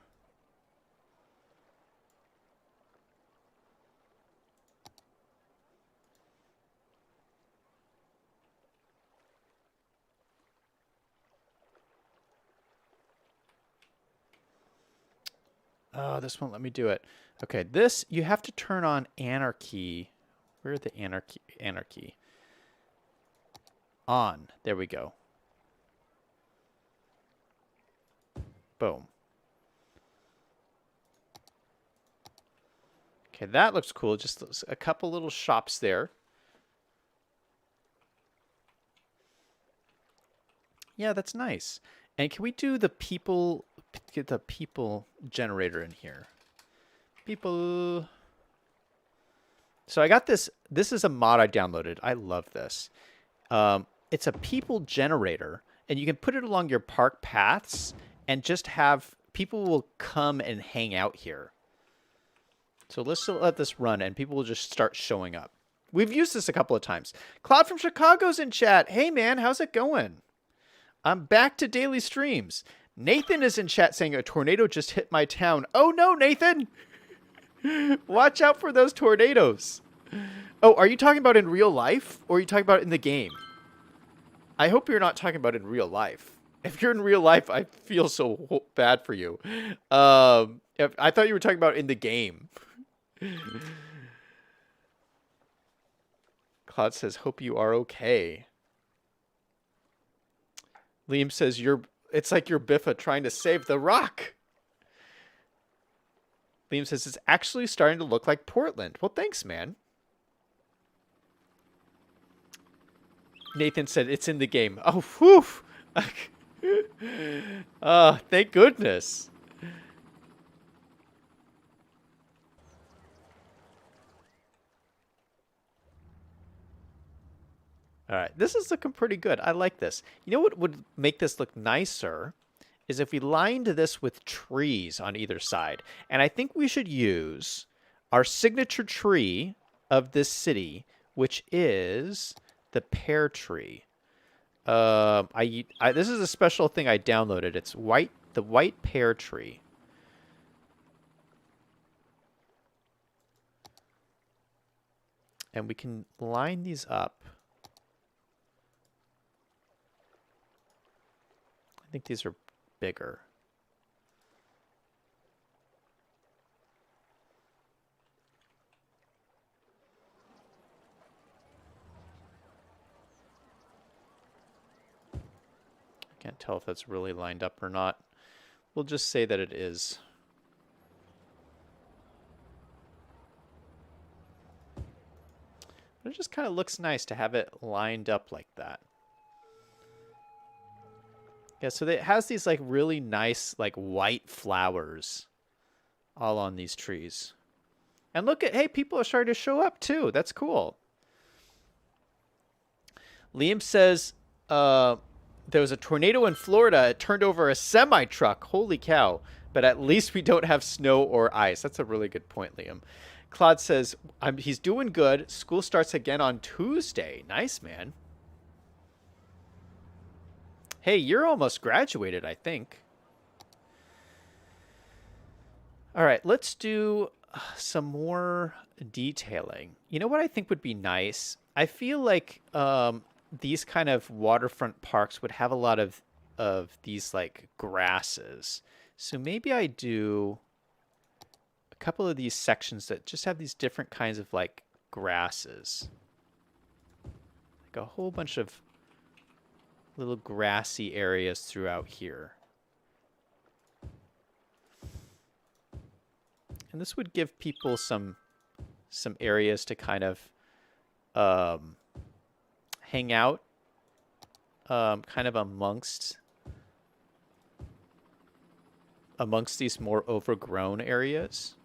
Oh, this won't let me do it. Okay, this, you have to turn on Anarchy. Where are the Anarchy? On. There we go. Boom. Okay, that looks cool. Just a couple little shops there. Yeah, that's nice. And can we do the people, get the people generator in here? People. So I got this. This is a mod I downloaded. I love this. It's a people generator, and you can put it along your park paths and just have people will come and hang out here. So let's let this run, and people will just start showing up. We've used this a couple of times. Claude from Chicago's in chat. Hey, man, how's it going? I'm back to daily streams. Nathan is in chat saying a tornado just hit my town. Oh, no, Nathan. Watch out for those tornadoes. Oh, are you talking about in real life, or are you talking about in the game? I hope you're not talking about in real life. If you're in real life, I feel so bad for you. I thought you were talking about in the game. Claude says, hope you are okay. Liam says, it's like you're Biffa trying to save the rock. Liam says, it's actually starting to look like Portland. Well, thanks, man. Nathan said, it's in the game. Oh, whew. Thank goodness. All right, this is looking pretty good. I like this. You know what would make this look nicer is if we lined this with trees on either side. And I think we should use our signature tree of this city, which is the pear tree. This is a special thing I downloaded. It's the white pear tree. And we can line these up. I think these are bigger. I can't tell if that's really lined up or not. We'll just say that it is. But it just kind of looks nice to have it lined up like that. Yeah, so it has these like really nice like white flowers all on these trees. And look at, hey, people are starting to show up too. That's cool. Liam says there was a tornado in Florida. It turned over a semi-truck. Holy cow. But at least we don't have snow or ice. That's a really good point, Liam. Claude says he's doing good. School starts again on Tuesday. Nice, man. Hey, you're almost graduated, I think. All right, let's do some more detailing. You know what I think would be nice? I feel like these kind of waterfront parks would have a lot of these like grasses. So maybe I do a couple of these sections that just have these different kinds of like grasses. Like a whole bunch of little grassy areas throughout here. And this would give people some areas to kind of hang out kind of amongst these more overgrown areas.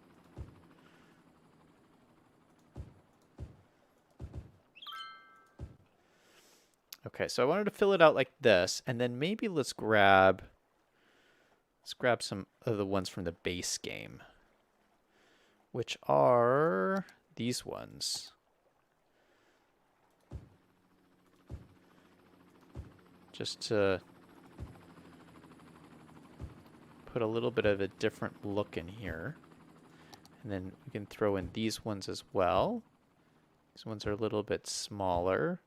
Okay, so I wanted to fill it out like this, and then maybe let's grab some of the ones from the base game, which are these ones. Just to put a little bit of a different look in here. And then we can throw in these ones as well. These ones are a little bit smaller.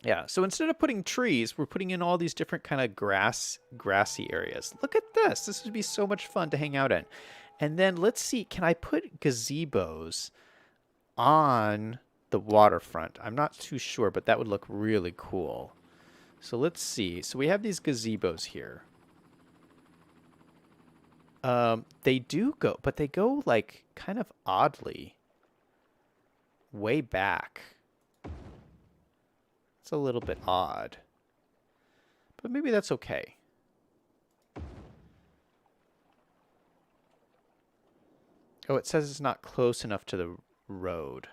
Yeah, so instead of putting trees, we're putting in all these different kind of grassy areas. Look at this. This would be so much fun to hang out in. And then let's see, can I put gazebos on the waterfront. I'm not too sure, but that would look really cool. So let's see. So we have these gazebos here. They do go, but they go like kind of oddly way back. It's a little bit odd, but maybe that's okay. Oh, it says it's not close enough to the road.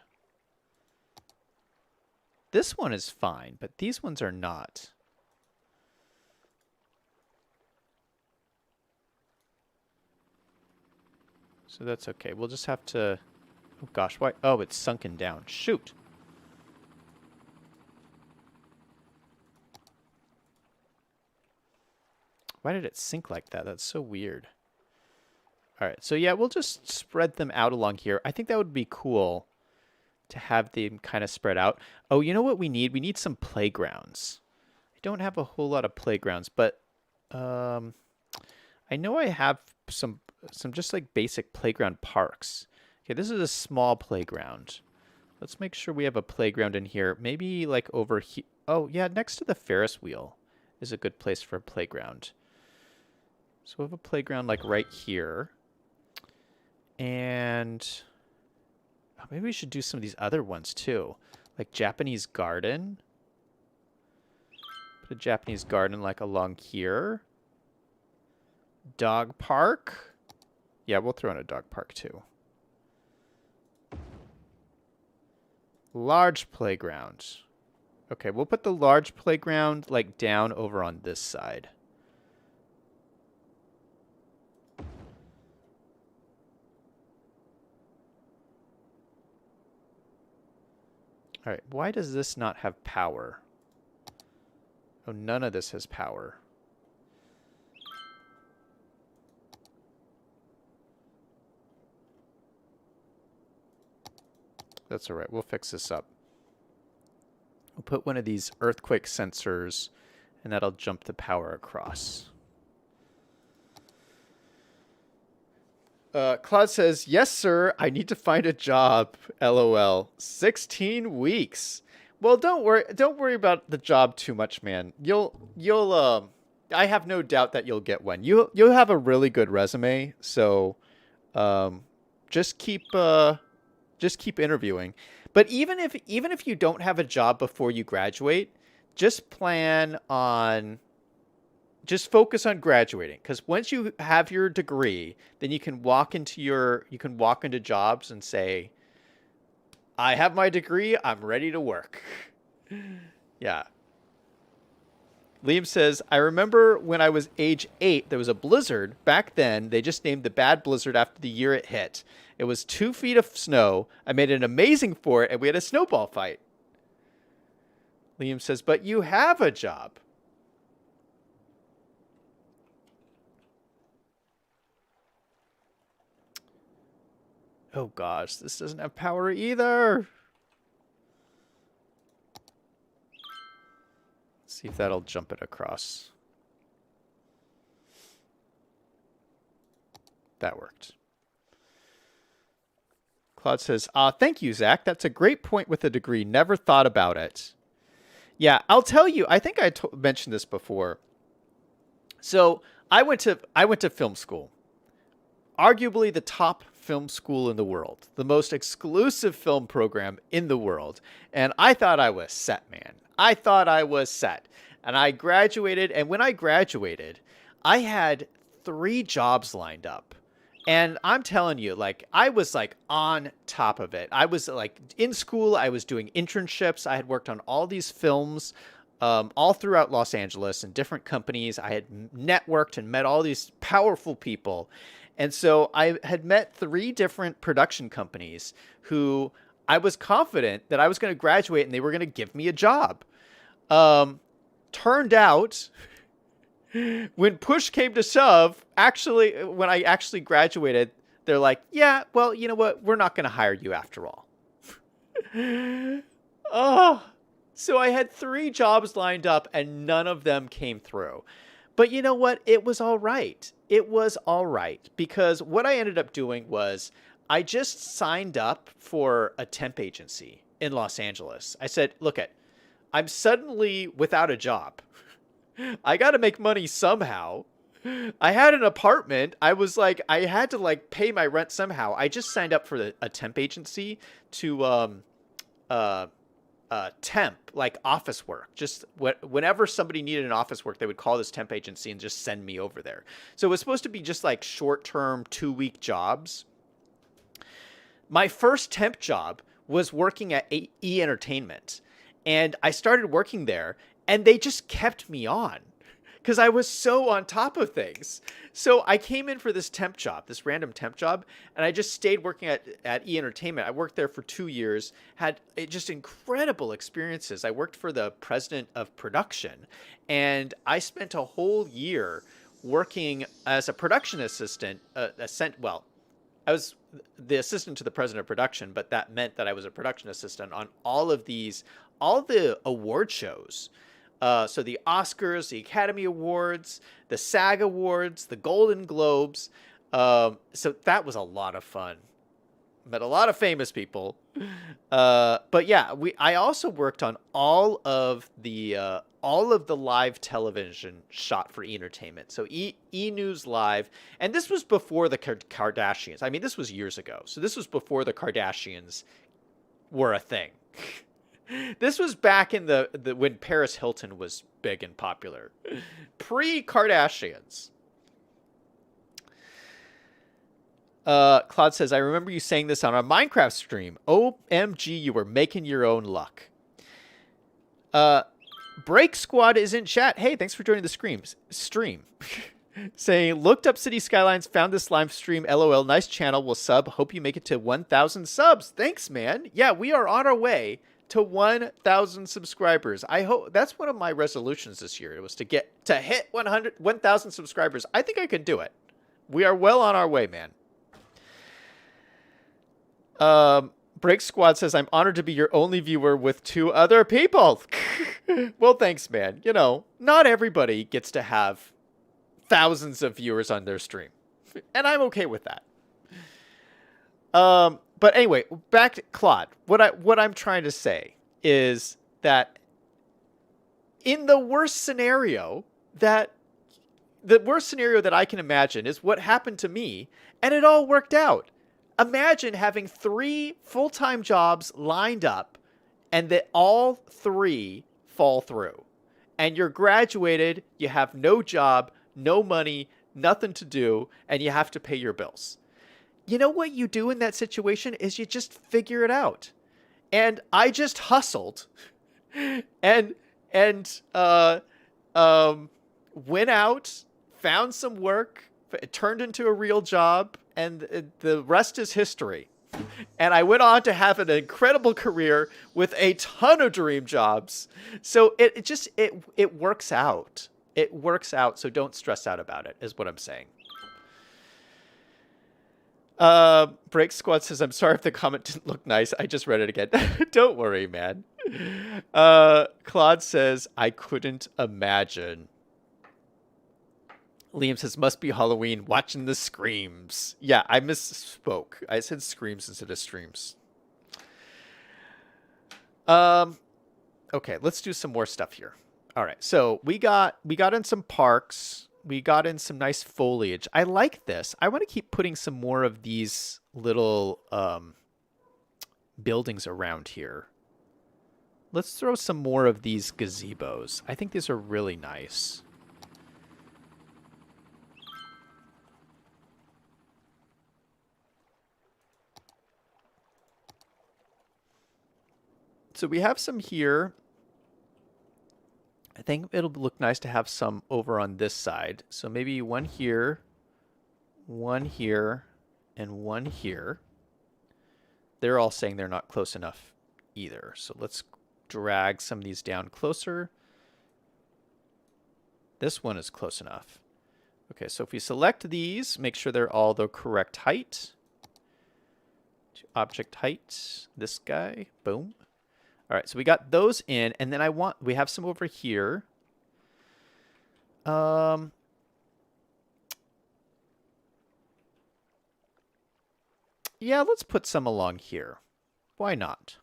This one is fine, but these ones are not. So that's okay. We'll just have to... Oh, gosh. Why? Oh, it's sunken down. Shoot. Why did it sink like that? That's so weird. All right. So, yeah, we'll just spread them out along here. I think that would be cool to have them kind of spread out. Oh, you know what we need? We need some playgrounds. I don't have a whole lot of playgrounds, but I know I have some just like basic playground parks. Okay, this is a small playground. Let's make sure we have a playground in here. Maybe like over here. Oh, yeah, next to the Ferris wheel is a good place for a playground. So we have a playground like right here. And oh, maybe we should do some of these other ones too. Like Japanese garden. Put a Japanese garden like along here. Dog park. Yeah, we'll throw in a dog park too. Large playground. Okay, we'll put the large playground like down over on this side. All right, why does this not have power? Oh, none of this has power. That's all right. We'll fix this up. We'll put one of these earthquake sensors, and that'll jump the power across. Claude says, "Yes, sir. I need to find a job. LOL. 16 weeks. Well, don't worry. Don't worry about the job too much, man. I have no doubt that you'll get one. You'll have a really good resume. So, just keep interviewing. But even if you don't have a job before you graduate, just focus on graduating, because once you have your degree, then you can walk into jobs and say, I have my degree, I'm ready to work. Yeah. Liam says, I remember when I was age 8, there was a blizzard. Back then, they just named the bad blizzard after the year it hit. It was 2 feet of snow. I made an amazing for it, and we had a snowball fight. Liam says, but you have a job. Oh gosh, this doesn't have power either. Let's see if that'll jump it across. That worked. Claude says, thank you, Zach. That's a great point with a degree. Never thought about it. Yeah, I'll tell you, I think I mentioned this before. So I went to film school. Arguably the top film school in the world. The most exclusive film program in the world. And I thought I was set, man. I thought I was set. And I graduated. And when I graduated, I had 3 jobs lined up. And I'm telling you, like, I was like on top of it. I was like in school. I was doing internships. I had worked on all these films all throughout Los Angeles and different companies. I had networked and met all these powerful people. And so I had met 3 different production companies who I was confident that I was going to graduate and they were going to give me a job. Turned out, when push came to shove, when I actually graduated, they're like, yeah, well, you know what? We're not going to hire you after all. Oh, so I had 3 jobs lined up and none of them came through. But you know what? It was all right. It was all right, because what I ended up doing was I just signed up for a temp agency in Los Angeles. I said, look I'm suddenly without a job. I got to make money somehow. I had an apartment. I was like, I had to like pay my rent somehow. I just signed up for a temp agency to temp, like office work. Just whenever somebody needed an office work, they would call this temp agency and just send me over there. So it was supposed to be just like short-term 2-week jobs. My first temp job was working at E Entertainment, and I started working there, and they just kept me on because I was so on top of things. So I came in for this temp job, this random temp job, and I just stayed working at E Entertainment. I worked there for 2 years, had just incredible experiences. I worked for the president of production, and I spent a whole year working as a production assistant. I was the assistant to the president of production, but that meant that I was a production assistant on all the award shows. So the Oscars, the Academy Awards, the SAG Awards, the Golden Globes. So that was a lot of fun. Met a lot of famous people. But yeah, I also worked on all of the live television shot for Entertainment. So E News Live, and this was before the Kardashians. I mean, this was years ago. So this was before the Kardashians were a thing. This was back in the when Paris Hilton was big and popular, pre-Kardashians. Claude says, I remember you saying this on a Minecraft stream. OMG, you were making your own luck. Break Squad is in chat. Hey, thanks for joining the stream. Saying, looked up City Skylines, found this live stream. LOL, nice channel. Will sub. Hope you make it to 1,000 subs. Thanks, man. Yeah, we are on our way to 1,000 subscribers. I hope that's one of my resolutions this year. It was to hit 1,000 subscribers. I think I can do it. We are well on our way, man. Break Squad says, I'm honored to be your only viewer with 2 other people. Well, thanks, man. You know, not everybody gets to have thousands of viewers on their stream, and I'm okay with that. But anyway, back to Claude. What I'm trying to say is that in the worst scenario that I can imagine is what happened to me, and it all worked out. Imagine having 3 full-time jobs lined up and that all 3 fall through. And you're graduated, you have no job, no money, nothing to do, and you have to pay your bills. You know what you do in that situation is you just figure it out. And I just hustled and went out, found some work, it turned into a real job, and the rest is history. And I went on to have an incredible career with a ton of dream jobs. So it works out. It works out, so don't stress out about it, is what I'm saying. Break Squad says, I'm sorry if the comment didn't look nice. I just read it again. Don't worry, man. Claude says, I couldn't imagine. Liam says, must be Halloween, watching the screams. Yeah, I misspoke. I said screams instead of streams. Okay, let's do some more stuff here. All right, so we got in some parks. We got in some nice foliage. I like this. I want to keep putting some more of these little buildings around here. Let's throw some more of these gazebos. I think these are really nice. So we have some here. I think it'll look nice to have some over on this side. So maybe one here, and one here. They're all saying they're not close enough either. So let's drag some of these down closer. This one is close enough. Okay, so if we select these, make sure they're all the correct height. To object height, this guy, boom. All right, so we got those in, and then we have some over here. Yeah, let's put some along here. Why not?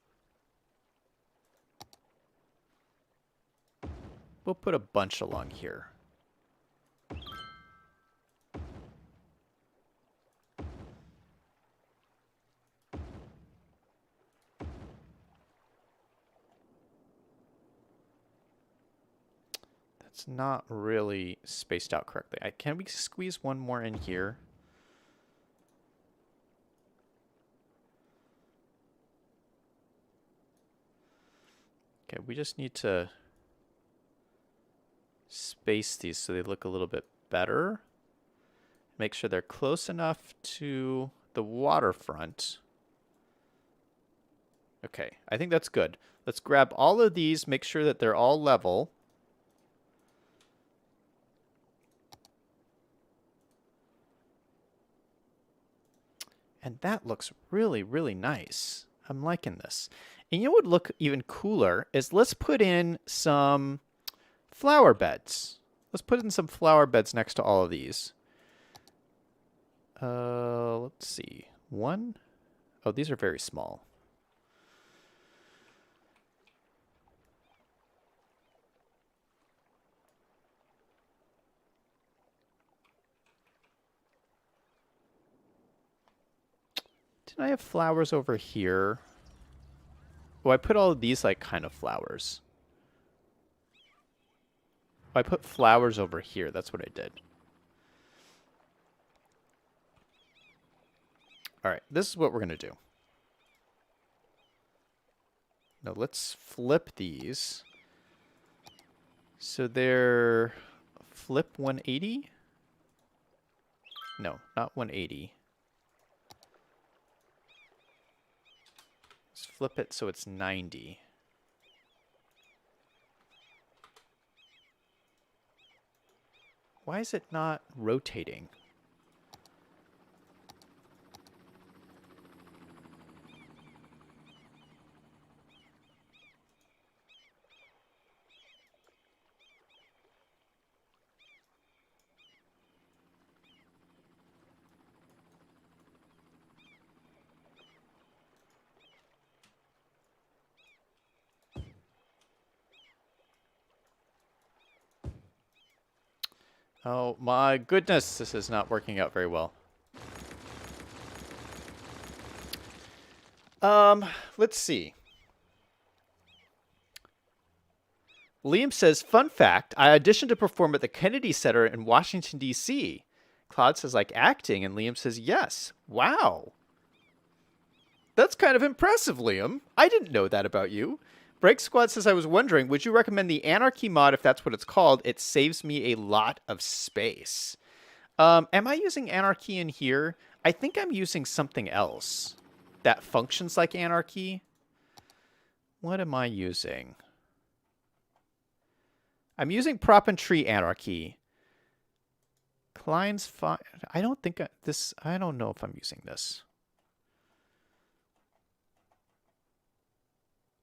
We'll put a bunch along here. That's not really spaced out correctly. Can we squeeze one more in here? Okay, we just need to space these so they look a little bit better. Make sure they're close enough to the waterfront. Okay, I think that's good. Let's grab all of these, make sure that they're all level. And that looks really, really nice. I'm liking this. And you know what would look even cooler is let's put in some flower beds. Let's put in some flower beds next to all of these. Let's see. One. Oh, these are very small. Didn't I have flowers over here? Oh, I put all of these like kind of flowers. Oh, I put flowers over here. That's what I did. All right, this is what we're going to do. Now let's flip these. So they're flip 180? No, not 180. Let's flip it so it's 90. Why is it not rotating? Oh my goodness, this is not working out very well. Let's see. Liam says, fun fact, I auditioned to perform at the Kennedy Center in Washington, D.C. Claude says, like acting, and Liam says, yes. Wow. That's kind of impressive, Liam. I didn't know that about you. Break Squad says, I was wondering, would you recommend the Anarchy mod if that's what it's called? It saves me a lot of space. Am I using Anarchy in here? I think I'm using something else that functions like Anarchy. What am I using? I'm using Prop and Tree Anarchy. Klein's fine. I don't think I don't know if I'm using this.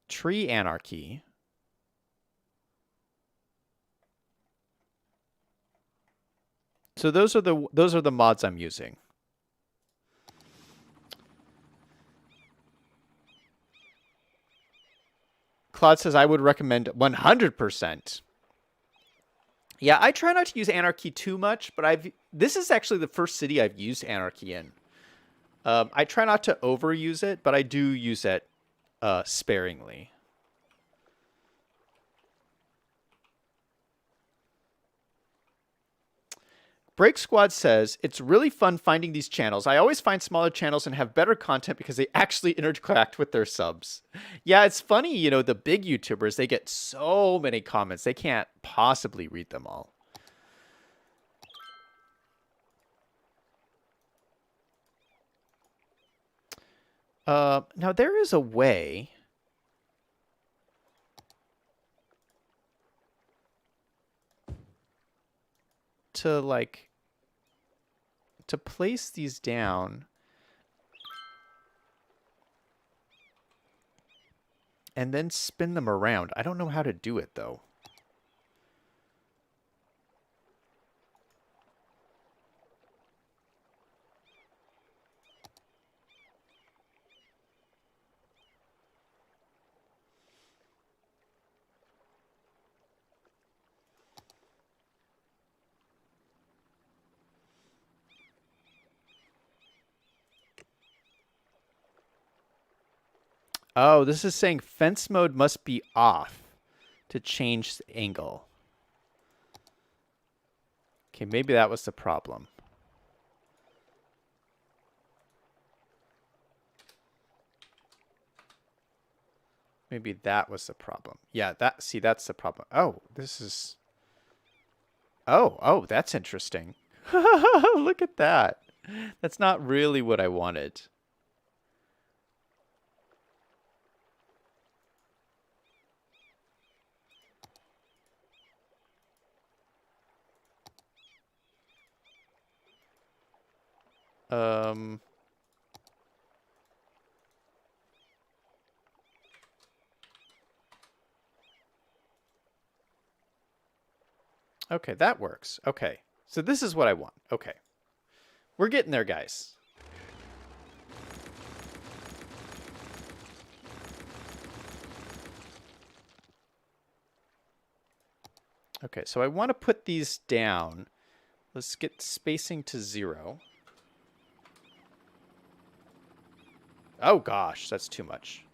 Tree Anarchy. So those are the mods I'm using. Claude says I would recommend 100%. Yeah, I try not to use Anarchy too much, but this is actually the first city I've used Anarchy in. I try not to overuse it, but I do use it sparingly. Break Squad says, it's really fun finding these channels. I always find smaller channels and have better content because they actually interact with their subs. Yeah, it's funny, you know, the big YouTubers, they get so many comments. They can't possibly read them all. Now, there is a way to, like, to place these down and then spin them around. I don't know how to do it, though. Oh, this is saying fence mode must be off to change the angle. Okay, maybe that was the problem. Maybe that was the problem. Yeah, that's the problem. Oh, this is... Oh, that's interesting. Look at that. That's not really what I wanted. Okay, that works. Okay. So this is what I want. Okay. We're getting there, guys. Okay, so I want to put these down. Let's get spacing to 0. Oh gosh, that's too much.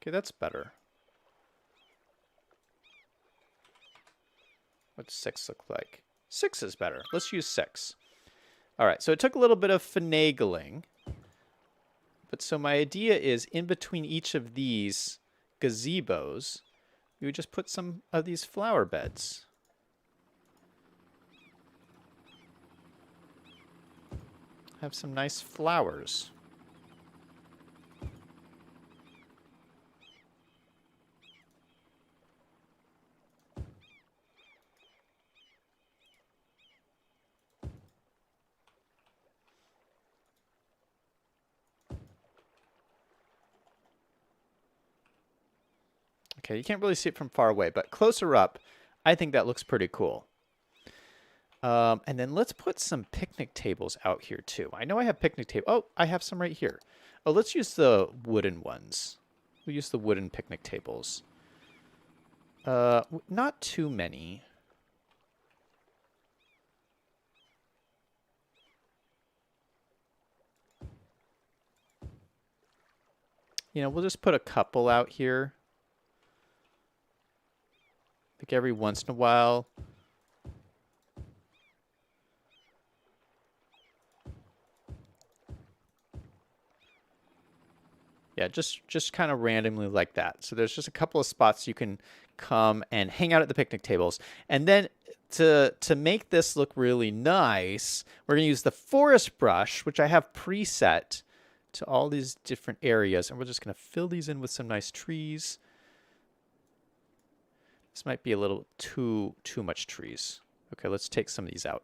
Okay, that's better. What's 6 look like? 6 is better. Let's use 6. All right, so it took a little bit of finagling. But so my idea is in between each of these gazebos, we would just put some of these flower beds. Have some nice flowers. Okay, you can't really see it from far away, but closer up, I think that looks pretty cool. And then let's put some picnic tables out here too. I know I have picnic table. Oh, I have some right here. Oh, let's use the wooden ones. We'll use the wooden picnic tables. Not too many. You know, we'll just put a couple out here. Like every once in a while. Yeah, just kind of randomly like that. So there's just a couple of spots you can come and hang out at the picnic tables. And then to make this look really nice, we're going to use the forest brush, which I have preset to all these different areas. And we're just going to fill these in with some nice trees. This might be a little too much trees. Okay, let's take some of these out.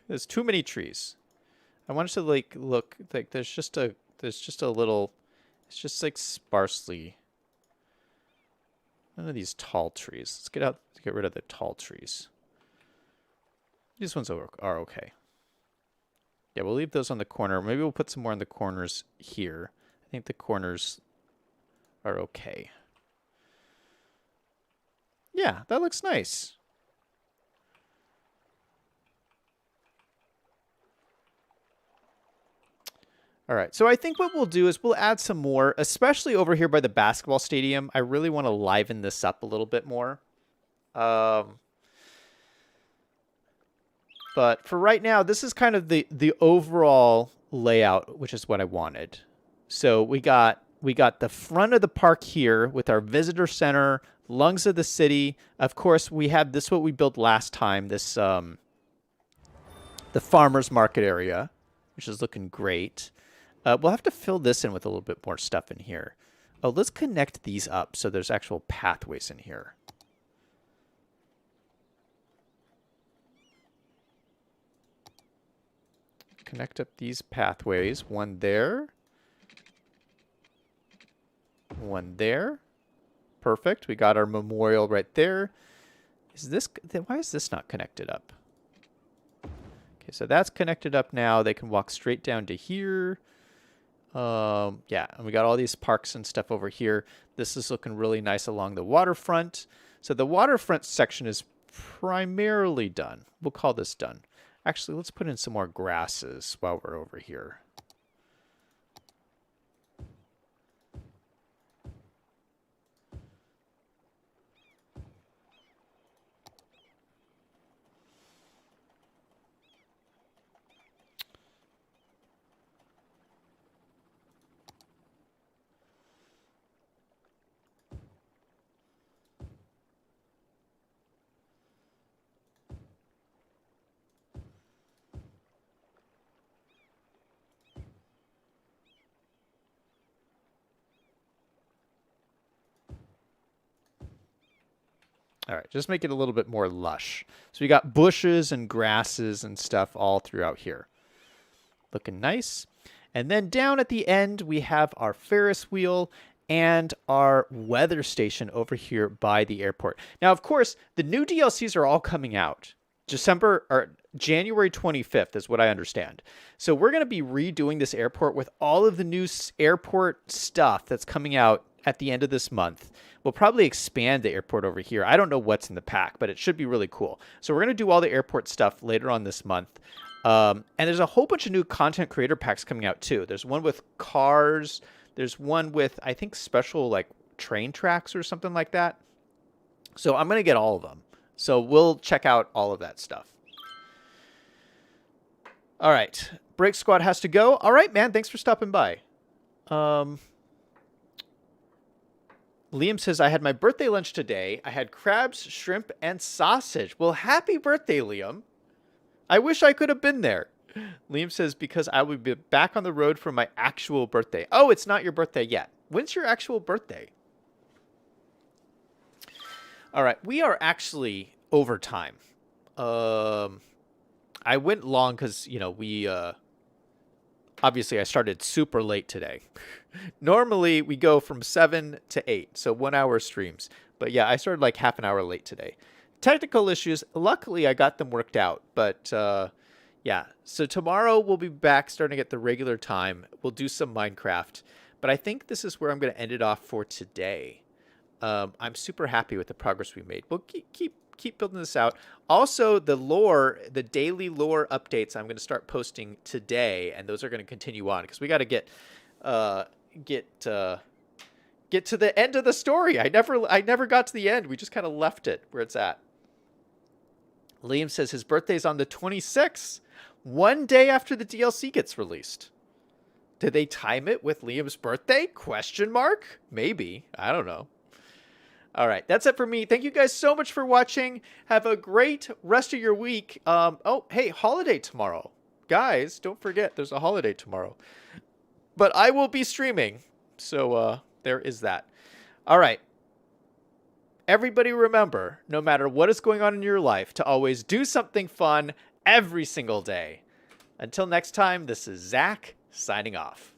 There's too many trees. I want it to like look like there's just a little, it's just like sparsely. None of these tall trees. Let's get rid of the tall trees. These ones are okay. Yeah, we'll leave those on the corner. Maybe we'll put some more on the corners here. I think the corners are okay. Yeah, that looks nice. All right, so I think what we'll do is we'll add some more, especially over here by the basketball stadium. I really want to liven this up a little bit more. But for right now, this is kind of the overall layout, which is what I wanted. So we got the front of the park here with our visitor center, lungs of the city. Of course, we have this, what we built last time, this the farmer's market area, which is looking great. We'll have to fill this in with a little bit more stuff in here. Oh, let's connect these up so there's actual pathways in here. Connect up these pathways. One there. One there. Perfect. We got our memorial right there. Why is this not connected up? Okay, so that's connected up now. They can walk straight down to here. Yeah, and we got all these parks and stuff over here. This is looking really nice along the waterfront. So the waterfront section is primarily done. We'll call this done. Actually, let's put in some more grasses while we're over here. All right, just make it a little bit more lush. So we got bushes and grasses and stuff all throughout here. Looking nice. And then down at the end, we have our Ferris wheel and our weather station over here by the airport. Now, of course, the new DLCs are all coming out. January 25th is what I understand. So we're going to be redoing this airport with all of the new airport stuff that's coming out at the end of this month. We'll probably expand the airport over here. I don't know what's in the pack, but it should be really cool. So we're going to do all the airport stuff later on this month. And there's a whole bunch of new content creator packs coming out too. There's one with cars. There's one with, I think, special like train tracks or something like that. So I'm going to get all of them. So we'll check out all of that stuff. All right. Break Squad has to go. All right, man. Thanks for stopping by. Liam says, I had my birthday lunch today. I had crabs, shrimp, and sausage. Well, happy birthday, Liam. I wish I could have been there. Liam says, because I will be back on the road for my actual birthday. Oh, it's not your birthday yet. When's your actual birthday? All right. We are actually over time. I went long because, you know, obviously I started super late today. Normally we go from 7 to 8, so 1 hour streams. But yeah, I started like half an hour late today. Technical issues. Luckily, I got them worked out. But yeah, so tomorrow we'll be back starting at the regular time. We'll do some Minecraft. But I think this is where I'm going to end it off for today. I'm super happy with the progress we made. We'll keep building this out. Also, the daily lore updates I'm going to start posting today, and those are going to continue on because we got to get to the end of the story. I never got to the end. We just kind of left it where it's at. Liam says his birthday's on the 26th, one day after the DLC gets released. Did they time it with Liam's birthday? Question mark? Maybe. I don't know. All right, that's it for me. Thank you guys so much for watching. Have a great rest of your week. Oh, hey, holiday tomorrow. Guys, don't forget there's a holiday tomorrow. But I will be streaming. So there is that. All right. Everybody remember, no matter what is going on in your life, to always do something fun every single day. Until next time, this is Zach signing off.